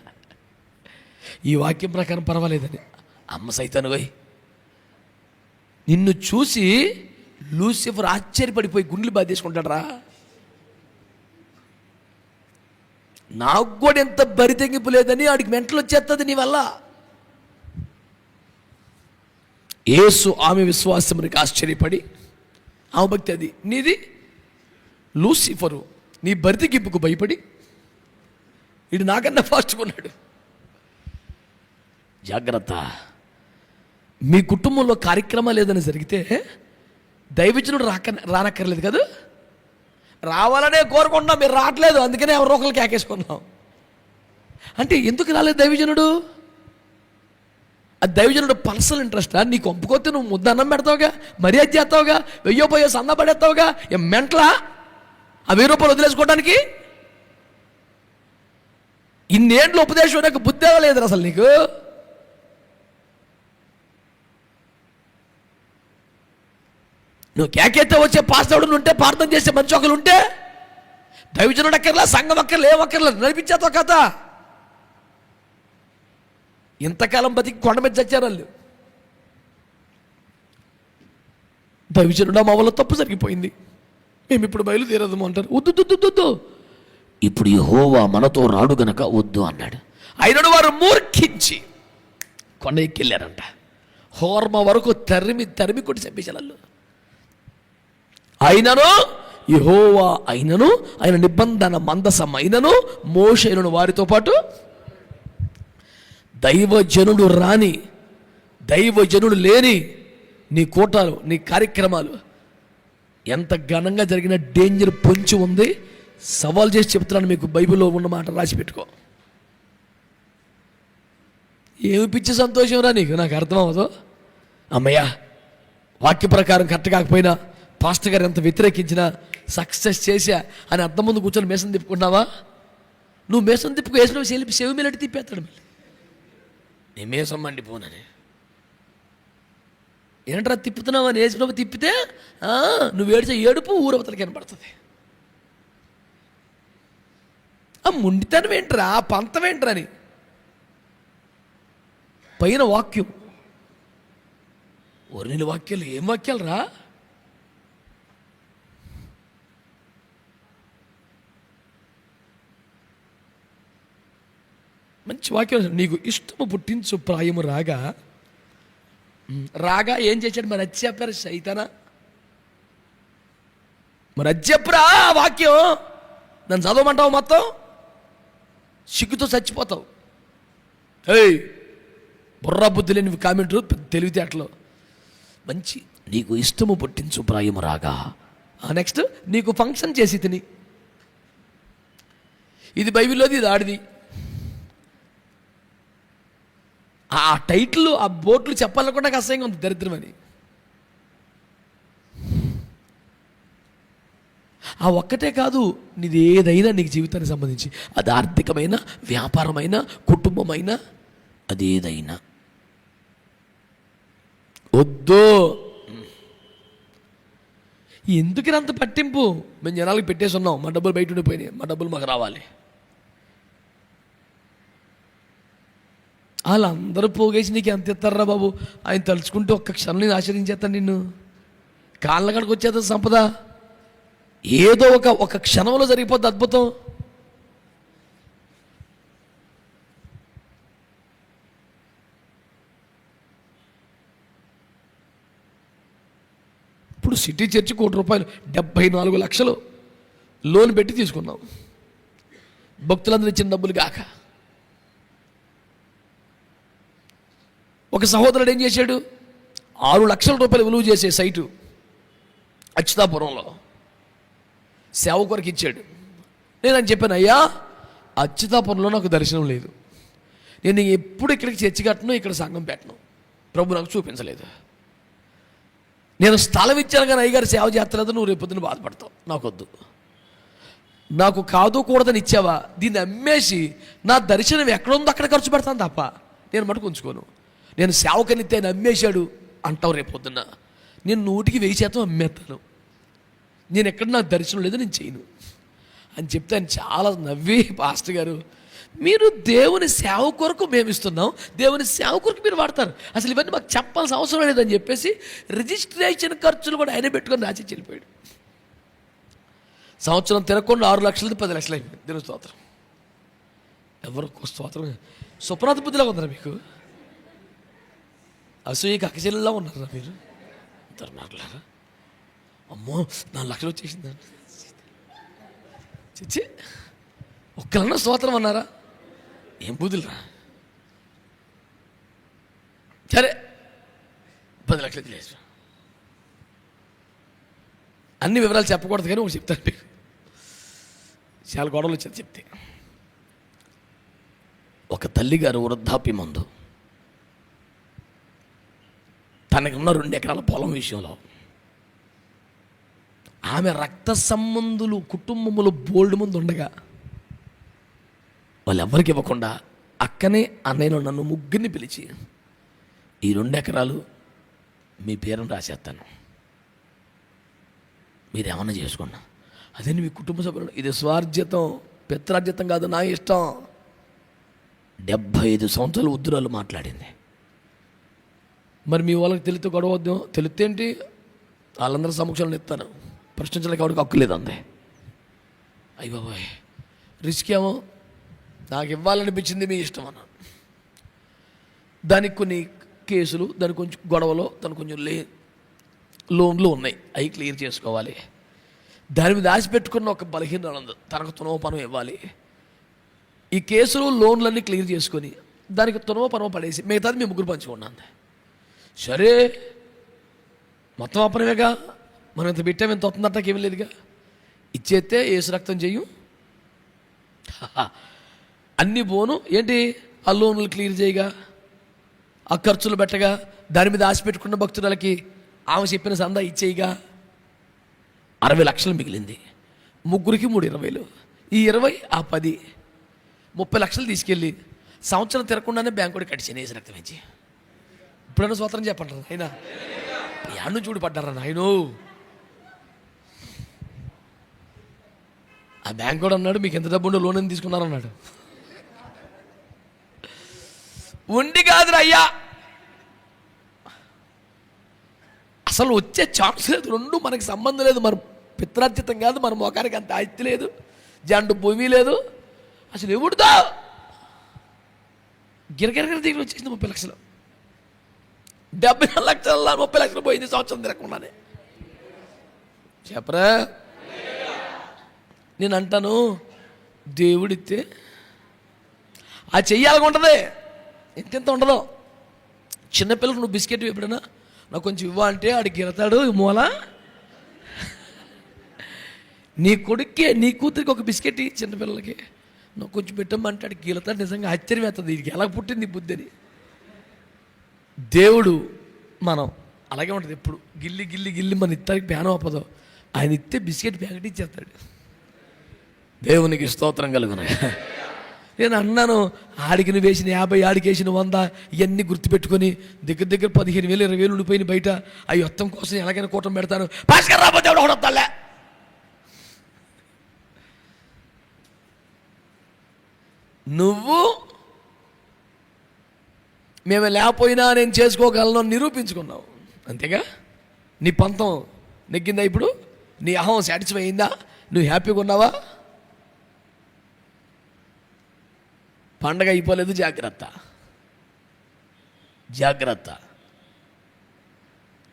ఈ వాక్యం ప్రకారం పర్వాలేదని. అమ్మ సైతాను పోయి నిన్ను చూసి లూసిఫర్ ఆశ్చర్యపడిపోయి గుండెలు బాధేసుకుంటాడు రా. నాకు కూడా ఎంత బరితెంగింపు లేదని ఆడికి మెంటలు వచ్చేస్తుంది నీ వల్ల. యేసు ఆమె విశ్వాసమునికి ఆశ్చర్యపడి, ఆమె భక్తి అది, నీది లూసిఫరు నీ బరితెంగింపుకు భయపడి వీడు నాకన్నా ఫాస్ట్గా ఉన్నాడు. జాగ్రత్త. మీ కుటుంబంలో కార్యక్రమాలు ఏదైనా జరిగితే దైవజనుడు రానక్కర్లేదు కదా, రావాలనే కోరుకుంటున్నాం, మీరు రావట్లేదు, అందుకనే ఎవరో ఒకరు కేకేసుకున్నాం. అంటే ఎందుకు రాలేదు దైవజనుడు? అది దైవజనుడు పర్సనల్ ఇంట్రెస్టా? నీకు ఒప్పుకోతే నువ్వు ముద్ద అన్నం పెడతావుగా, మర్యాద చేస్తావుగా, వెయ్యో పోయో సన్న పడేస్తావుగా, మెంటలా ఆ 1000 రూపాయలు వదిలేసుకోవడానికి? ఇన్నేంట్లో ఉపదేశం నాకు బుద్ధి లేదు అసలు నీకు. నువ్వు కేకేస్తే వచ్చే పాస్టర్లు ఉంటే, ప్రార్థన చేసే మంచి ఒకరు ఉంటే, దైవజనుడు అక్కర్లా, సంఘం అక్కర్లే, ఏమక్కర్లేదు, నడిపించేతో కదా. ఇంతకాలం బతికి కొండ మీద చచ్చారు వాళ్ళు. దైవజనుడు మా వల్ల తప్పు జరిగిపోయింది, మేము ఇప్పుడు బయలుదేరదు అంటారు. వద్దు, ఇప్పుడు యెహోవా మనతో రాడు గనక వద్దు అన్నాడు. అయినను వారు మూర్ఖించి కొండ ఎక్కెళ్ళారంట. హోర్మ వరకు తరిమి కొట్టి చంపేశారు. అయినను యెహోవా అయినను ఆయన నిబంధన మందసమైనను మోషేను వారితో పాటు దైవజనుడు రాని, దైవజనుడు లేని నీ కూటాలు, నీ కార్యక్రమాలు ఎంత ఘనంగా జరిగిన డేంజర్ పొంచి ఉంది. సవాల్ చేసి చెప్తున్నాను మీకు, బైబిల్లో ఉన్న మాట రాసి పెట్టుకో. ఏమి పిచ్చి సంతోషం రా నీకు, నాకు అర్థం అవ్వదు. అమ్మయ్యా, వాక్య ప్రకారం కరెక్ట్ కాకపోయినా పాస్టర్ గారు ఎంత వ్యతిరేకించినా సక్సెస్ చేశా అని అర్థం ముందు కూర్చొని మేసం తిప్పుకుంటున్నావా? నువ్వు మేసం తిప్పుకు వేసిన చెవి మీలటి తిప్పేస్తాడు. మళ్ళీ నీ మేసం మండిపోనని ఏంట్రా తిప్పుతున్నావు అని వేసినప్పుడు తిప్పితే నువ్వు ఏడిచే ఏడుపు ఊరవతలకి కనపడుతుంది. ఆ ముండితనం ఏంట్రా, పంతం ఏంట్రా అని. పైన వాక్యం, ఒరిని వాక్యాలు ఏం వాక్యాలు రా? మంచి వాక్యం. నీకు ఇష్టము పుట్టించు ప్రాయము రాగా ఏం చేశాడు? మరి అది చెప్పారు సైతానా, మరి అది చెప్పురా వాక్యం. నన్ను చదవమంటావు మొత్తం, సిగ్గుతో చచ్చిపోతావు. బుర్రా బుద్ధి లేని కామెంట్లు, తెలివితేటలు. మంచి నీకు ఇష్టము పుట్టించు ప్రాయము రాగా. నెక్స్ట్ నీకు ఫంక్షన్ చేసి తిని. ఇది బైబిల్లోది, ఇది ఆడిది. ఆ టైటిల్, ఆ బోట్లు చెప్పాలనుకుంటే నాకు అసహ్యంగా ఉంది, దరిద్రమని. ఆ ఒక్కటే కాదు, నీది ఏదైనా నీకు జీవితానికి సంబంధించి, అది ఆర్థికమైన, వ్యాపారమైన, కుటుంబమైన, అది ఏదైనా వద్దు. ఎందుకు అంత పట్టింపు? మేము జనాలకు పెట్టేసి ఉన్నాం, మా డబ్బులు బయట ఉండిపోయినాయి, మా డబ్బులు మాకు రావాలి. వాళ్ళందరూ పోగేసి నీకు ఎంత ఇస్తారా బాబు? ఆయన తలుచుకుంటే ఒక్క క్షణం నేను ఆశ్రయించేస్తాను, నిన్ను కాళ్ళ కాడికి వచ్చేస్తుంది సంపద. ఏదో ఒక క్షణంలో జరిగిపోద్ది అద్భుతం. ఇప్పుడు సిటీ చర్చి ₹1 74 లక్షలు లోన్ పెట్టి తీసుకున్నాం, భక్తులందరూ ఇచ్చిన డబ్బులు కాక. ఒక సహోదరుడు ఏం చేశాడు? ₹6 లక్షల విలువ చేసే సైటు అచ్యుతాపురంలో సేవ కొరకు ఇచ్చాడు. నేను అని చెప్పాను, అయ్యా అచ్యుతాపురంలో నాకు దర్శనం లేదు, నేను ఎప్పుడు ఇక్కడికి చర్చి కట్టను, ఇక్కడ సంఘం పెట్టను, ప్రభు నాకు చూపించలేదు. నేను స్థలం ఇచ్చాను కానీ అయ్యగారు సేవ చేస్తలేదు, నువ్వు రేపొద్దున బాధపడతావు, నాకొద్దు. నాకు కాదు కూడదని ఇచ్చావా? దీన్ని అమ్మేసి నా దర్శనం ఎక్కడుందో అక్కడ ఖర్చు పెడతాను తప్ప నేను మటుకు ఉంచుకోను. నేను సేవకనితే ఆయన అమ్మేశాడు అంటావు, రేపొద్దున నేను 100% అమ్మేస్తాను. నేను ఎక్కడ నాకు దర్శనం లేదు, నేను చేయను అని చెప్తే ఆయన చాలా నవ్వి, పాస్టర్ గారు మీరు దేవుని సేవ కొరకు మేము ఇస్తున్నాం, దేవుని సేవ కొరకు మీరు వాడతారు, అసలు ఇవన్నీ మాకు చెప్పాల్సిన అవసరం లేదని చెప్పేసి రిజిస్ట్రేషన్ ఖర్చులు కూడా ఆయన పెట్టుకొని రాసి వెళ్ళిపోయాడు. సంవత్సరం తిరగకుండా 6 లక్షలది 10 లక్షలు అయిపోయింది. దేవుని స్తోత్రం. ఎవరికి స్తోత్రం. సుప్రభాత బుద్ధిలా ఉందరా మీకు? అసూయకి అక్కచెల్లిలా ఉన్నారా మీరు? అంటారు మాట్లాడారా? అమ్మో 4 లక్షలు వచ్చేసిందా? చిచ్చి, ఒక్కలన్నా స్తోత్రం అన్నారా? ఏం బుద్ధులరా? సరే, 10 లక్షలు వదిలేసి అన్ని వివరాలు చెప్పకూడదు కానీ ఒకటి చెప్తాను మీకు. చాలా గొడవలు వచ్చేది చెప్తే. ఒక తల్లిగారు వృద్ధాప్య మందు తనకున్న 2 ఎకరాల పొలం విషయంలో ఆమె రక్త సంబంధులు కుటుంబములు బోల్డ్ మంది ఉండగా వాళ్ళు ఎవరికి ఇవ్వకుండా అక్కనే అన్నయ్యను నన్ను ముగ్గురిని పిలిచి, ఈ 2 ఎకరాలు మీ పేరును రాసేస్తాను, మీరేమన్నా చేసుకోండి. అదే మీ కుటుంబ సభ్యులు, ఇది స్వార్జితం పిత్రార్జితం కాదు, నా ఇష్టం. 75 సంవత్సరాలు ఉద్దురాలు మాట్లాడింది. మరి మీ వాళ్ళకి తెలితే గొడవద్దు. తెలితే ఏంటి, వాళ్ళందరూ సమక్షంలో ఇస్తాను, ప్రశ్నించడానికి ఎవరికి హక్కు లేదండి. అయ్య బాబాయ్ రిస్క్ ఏమో, నాకు ఇవ్వాలనిపించింది, మీ ఇష్టం అన్న. దానికి కొన్ని కేసులు, దానికి కొంచెం గొడవలు, దానికి కొంచెం లోన్లు ఉన్నాయి, అవి క్లియర్ చేసుకోవాలి. దాని మీద ఆశ పెట్టుకున్న ఒక బలహీన ఉంది, తనకు తునోపనం ఇవ్వాలి. ఈ కేసులు లోన్లన్నీ క్లియర్ చేసుకొని దానికి తునోపనం పడేసి మిగతాది మీ ముగ్గురు పంచుకున్నాను. సరే మొత్తం అపనమేగా, మనం ఇంత పెట్టాము, ఇంత వస్తుందంటే ఏమీ లేదుగా, ఇచ్చేస్తే ఏసు రక్తం చెయ్యం అన్నీ పోను ఏంటి, ఆ లోన్లు క్లియర్ చేయగా, ఆ ఖర్చులు పెట్టగా, దాని మీద ఆశ పెట్టుకున్న భక్తులకి ఆమె చెప్పిన సందా ఇచ్చేయిగా 60 లక్షలు మిగిలింది. ముగ్గురికి 3 20,000, ఈ 20 ఆ 10 30 లక్షలు తీసుకెళ్ళి సంవత్సరం తిరగకుండానే బ్యాంకు కూడా కట్టించాను ఏసు రక్తం ఇచ్చి. ఇప్పుడైనా స్వతంత్రం చెప్పంటారు ఆయన, యాడ్ను చూడు పడ్డారా నాయను. ఆ బ్యాంక్ కూడా అన్నాడు, మీకు ఎంత డబ్బు ఉండే లోన్ అని తీసుకున్నారన్నాడు. ఉండి కాదురా అయ్యా, అసలు వచ్చే ఛాన్స్ లేదు. 2 మనకి సంబంధం లేదు, మన పిత్రార్జితం కాదు, మన మొఖానికి అంత ఆస్తి లేదు, జండు భూమి లేదు, అసలు ఎవడుదా గిరగిరగిర దగ్గర వచ్చేసింది 30 లక్షలు. 70 లక్షల 30 లక్షలు పోయింది సంవత్సరం తిరగకుండానే. చెప్పరా, నేను అంటాను, దేవుడితే ఆ చెయ్యాలని ఉంటుంది, ఎంతెంత ఉండదు. చిన్నపిల్లలకు నువ్వు బిస్కెట్ ఎప్పుడైనా నాకు కొంచెం ఇవ్వ అంటే ఆడికి వెళ్తాడు మూల. నీ కొడుక్కి నీ కూతురికి ఒక బిస్కెట్ చిన్నపిల్లలకి నాకు కొంచెం పెట్టమంటే ఆడికి గీలతాడు. నిజంగా ఆశ్చర్యం అవుతుంది, వీడికి ఎలా పుట్టింది బుద్ధి అని. దేవుడు మనం అలాగే ఉంటుంది, ఎప్పుడు గిల్లి గిల్లి గిల్లి మన ఇత్తడికి ప్యానం అప్పదు, ఆయన ఇస్తే బిస్కెట్ ప్యాకెట్ ఇచ్చేస్తాడు. దేవునికి స్తోత్రం కలుగును. నేను అన్నాను, ఆడికి నువ్వు వేసిన 50, ఆడికి వేసిన 100, ఇవన్నీ గుర్తుపెట్టుకొని దగ్గర 15,000 20,000 ఉండిపోయిన బయట అవి మొత్తం కోసం ఎలాగైనా కూటం పెడతాను. భాస్కర్ రాబోతే ఎవడో వస్తాలే, నువ్వు మేము లేకపోయినా నేను చేసుకోగలను నిరూపించుకున్నావు, అంతేగా. నీ పంతం నెగ్గిందా ఇప్పుడు, నీ అహం సాటిస్ఫై అయిందా, నువ్వు హ్యాపీగా ఉన్నావా? పండగ అయిపోలేదు, జాగ్రత్త జాగ్రత్త.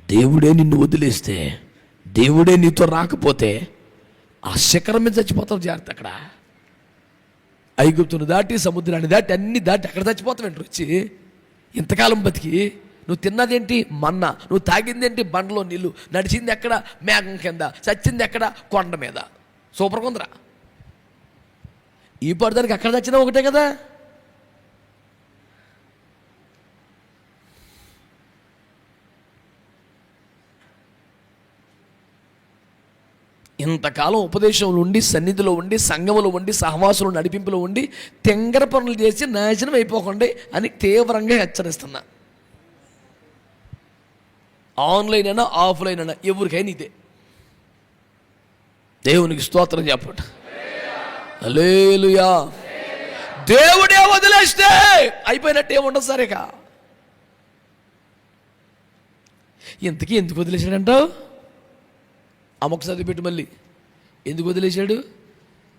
దేవుడే నిన్ను వదిలేస్తే, దేవుడే నీతో రాకపోతే ఆ శిఖరం మీద చచ్చిపోతావు. జాగ్రత్త. అక్కడ ఐగుప్తును దాటి, సముద్రాన్ని దాటి, అన్ని దాటి అక్కడ చచ్చిపోతావు. ఏంటి వచ్చి ఇంతకాలం బతికి నువ్వు తిన్నదేంటి మన్నా, నువ్వు తాగిందేంటి బండలో నీళ్ళు, నడిచింది ఎక్కడ మేఘం కింద, చచ్చింది ఎక్కడ కొండ మీద. సూపర్ కొందరా. ఈ పడదానికి అక్కడ చచ్చినా ఒకటే కదా. ఇంతకాలం ఉపదేశంలో ఉండి, సన్నిధిలో ఉండి, సంఘములో ఉండి, సహవాసులు నడిపింపులో ఉండి, తెంగర పనులు చేసి నాశనం అయిపోకండి అని తీవ్రంగా హెచ్చరిస్తున్నా. ఆన్లైన్ అయినా ఆఫ్లైన్ అయినా ఎవరికైనా ఇదే. దేవునికి స్తోత్రం చెప్పండి. హల్లెలూయా. దేవుడే వదిలేస్తే అయిపోయినట్టు ఏముండదు సరే. ఇంతకీ ఎందుకు వదిలేశాడంటావు? అమ్మొక్క చదివిపెట్టు మళ్ళీ. ఎందుకు వదిలేశాడు?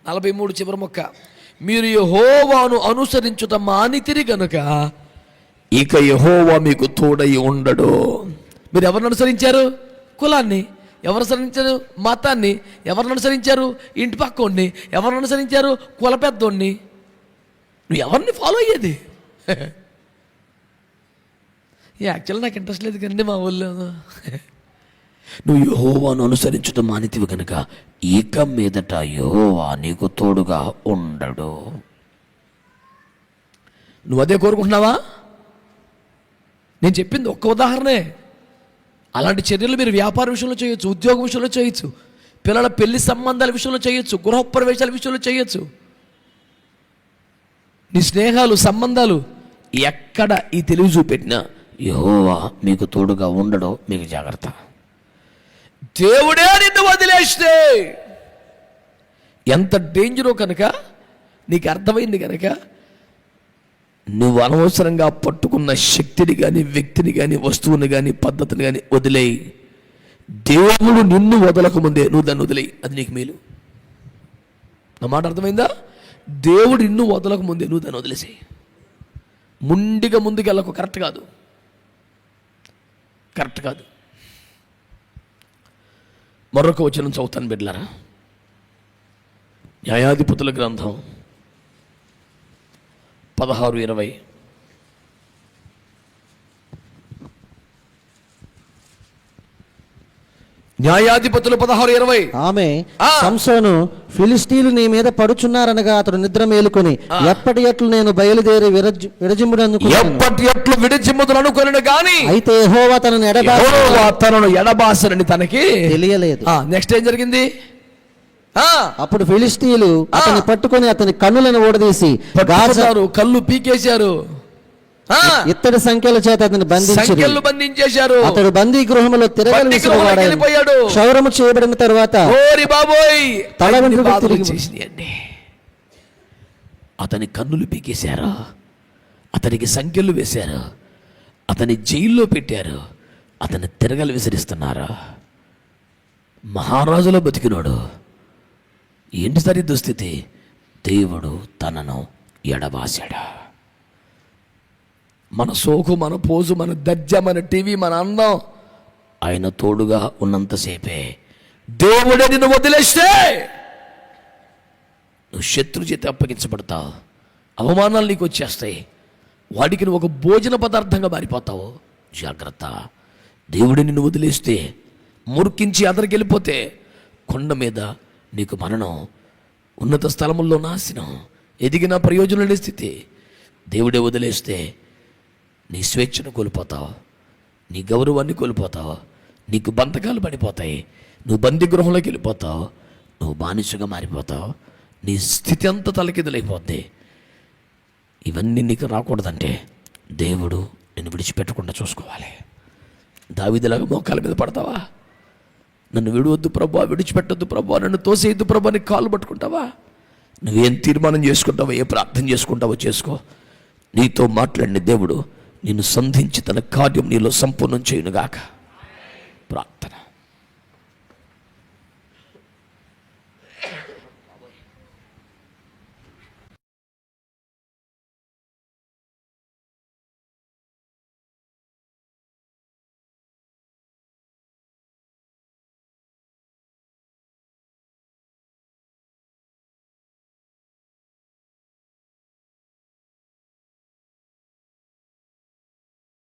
43 చివరి మొక్క. మీరు యెహోవాను అనుసరించుట మానితిరి గనుక ఇక యెహోవా మీకు తోడై ఉండడు. మీరు ఎవరిని అనుసరించారు? కులాన్ని. ఎవరు అనుసరించారు? మతాన్ని. ఎవరిని అనుసరించారు? ఇంటి పక్కోడిని. ఎవరిని అనుసరించారు? కుల పెద్దోడిని. నువ్వు ఎవరిని ఫాలో అయ్యేది? యాక్చువల్ నాకు ఇంట్రెస్ట్ లేదు కానీ మా ఊళ్ళో నువ్వు యెహోవాను అనుసరించడం మానితివి కనుక ఇక మీదట యెహోవా నీకు తోడుగా ఉండడు. నువ్వు అదే కోరుకుంటున్నావా? నేను చెప్పింది ఒక్క ఉదాహరణే. అలాంటి చర్యలు మీరు వ్యాపార విషయంలో చేయొచ్చు, ఉద్యోగం విషయంలో చేయొచ్చు, పిల్లల పెళ్లి సంబంధాల విషయంలో చేయొచ్చు, గృహప్రవేశాల విషయంలో చేయొచ్చు. నీ స్నేహాలు సంబంధాలు ఎక్కడ ఈ తెలివి చూపెట్టినా యెహోవా మీకు తోడుగా ఉండడో మీకు జాగ్రత్త. దేవుడే నిన్ను వదిలేస్తే ఎంత డేంజరో కనుక నీకు అర్థమైంది కనుక నువ్వు అనవసరంగా పట్టుకున్న శక్తిని కానీ, వ్యక్తిని కానీ, వస్తువుని కానీ, పద్ధతిని కానీ వదిలేయి. దేవుడు నిన్ను వదలక ముందే నువ్వు దాన్ని వదిలేయి, అది నీకు మేలు. నా మాట అర్థమైందా? దేవుడు నిన్ను వదలక ముందే నువ్వు దాన్ని వదిలేసేయి. ముందుకు వెళ్ళకు, కరెక్ట్ కాదు. మరొక వచనం చదువుతాను బిడ్డలారా. న్యాయాధిపతుల గ్రంథం 16:20. న్యాయాధిపతులు 16:20. ఆమె సంసోను, ఫిలిష్తీయులు నీ మీద పడుచున్నారనగా అతడు నిద్ర మేలుకొని ఎప్పటి ఎట్లు నేను బయలుదేరి విడజిమ్ముదును అనుకొనెను గాని అయితే యెహోవా తనను ఎడబాసనని తనకి తెలియలేదు. నెక్స్ట్ ఏం జరిగింది? అప్పుడు ఫిలిష్తీయులు అతన్ని పట్టుకొని అతని కన్నులను ఓడదీసి కళ్ళు పీకేశారు, ఇత్తడి సంఖ్యల చేత అతన్ని బంధించారు. అతడు బందీ గృహంలో తిరగలిపోయాడు. క్షౌరము చేయబడిన తర్వాత తల వెంట్రుకలు తిరిగి అతని కన్నులు పీకేశారు, అతనికి సంఖ్యలు వేశారు, అతని జైల్లో పెట్టారు, అతన్ని తిరగలు విసిరిస్తున్నారు. మహారాజులో బతికినాడు. ఏంటి సరి దుస్థితి? దేవుడు తనను ఎడబాసాడు. మన సోకు, మన పోజు, మన దర్జ, మన టీవీ, మన అందం ఆయన తోడుగా ఉన్నంతసేపే. దేవుడే నిన్ను వదిలేస్తే నువ్వు శత్రు చేతి అప్పగించబడతావు, అవమానాలు నీకు వచ్చేస్తాయి, వాడికి నువ్వు ఒక భోజన పదార్థంగా మారిపోతావు. జాగ్రత్త. దేవుడే నిన్ను వదిలేస్తే, మురికించి అదరికి వెళ్ళిపోతే కొండ మీద నీకు మరణం, ఉన్నత స్థలముల్లో నాశనం, ఎదిగిన ప్రయోజనం లేని స్థితి. దేవుడే వదిలేస్తే నీ స్వేచ్ఛను కోల్పోతావు, నీ గౌరవాన్ని కోల్పోతావు, నీకు బంధకాలు పడిపోతాయి, నువ్వు బందీ గృహంలోకి వెళ్ళిపోతావు, నువ్వు బానిసగా మారిపోతావు, నీ స్థితి అంతా తలకిందులైపోద్ది. ఇవన్నీ నీకు రాకూడదంటే దేవుడు నిన్ను విడిచిపెట్టకుండా చూసుకోవాలి. దావీదులాగా మోకాల మీద పడతావా? నన్ను విడవద్దు ప్రభువా, విడిచిపెట్టొద్దు ప్రభువా, నన్ను తోసేయద్దు ప్రభువా అని కాళ్ళు పట్టుకుంటావా? నువ్వేం తీర్మానం చేసుకుంటావో, ఏ ప్రార్థన చేసుకుంటావో చేసుకో. నీతో మాట్లాడిన దేవుడు నిన్ను సంధించి తన కార్యం నీలో సంపూర్ణం చేయునుగాక. ప్రార్థన.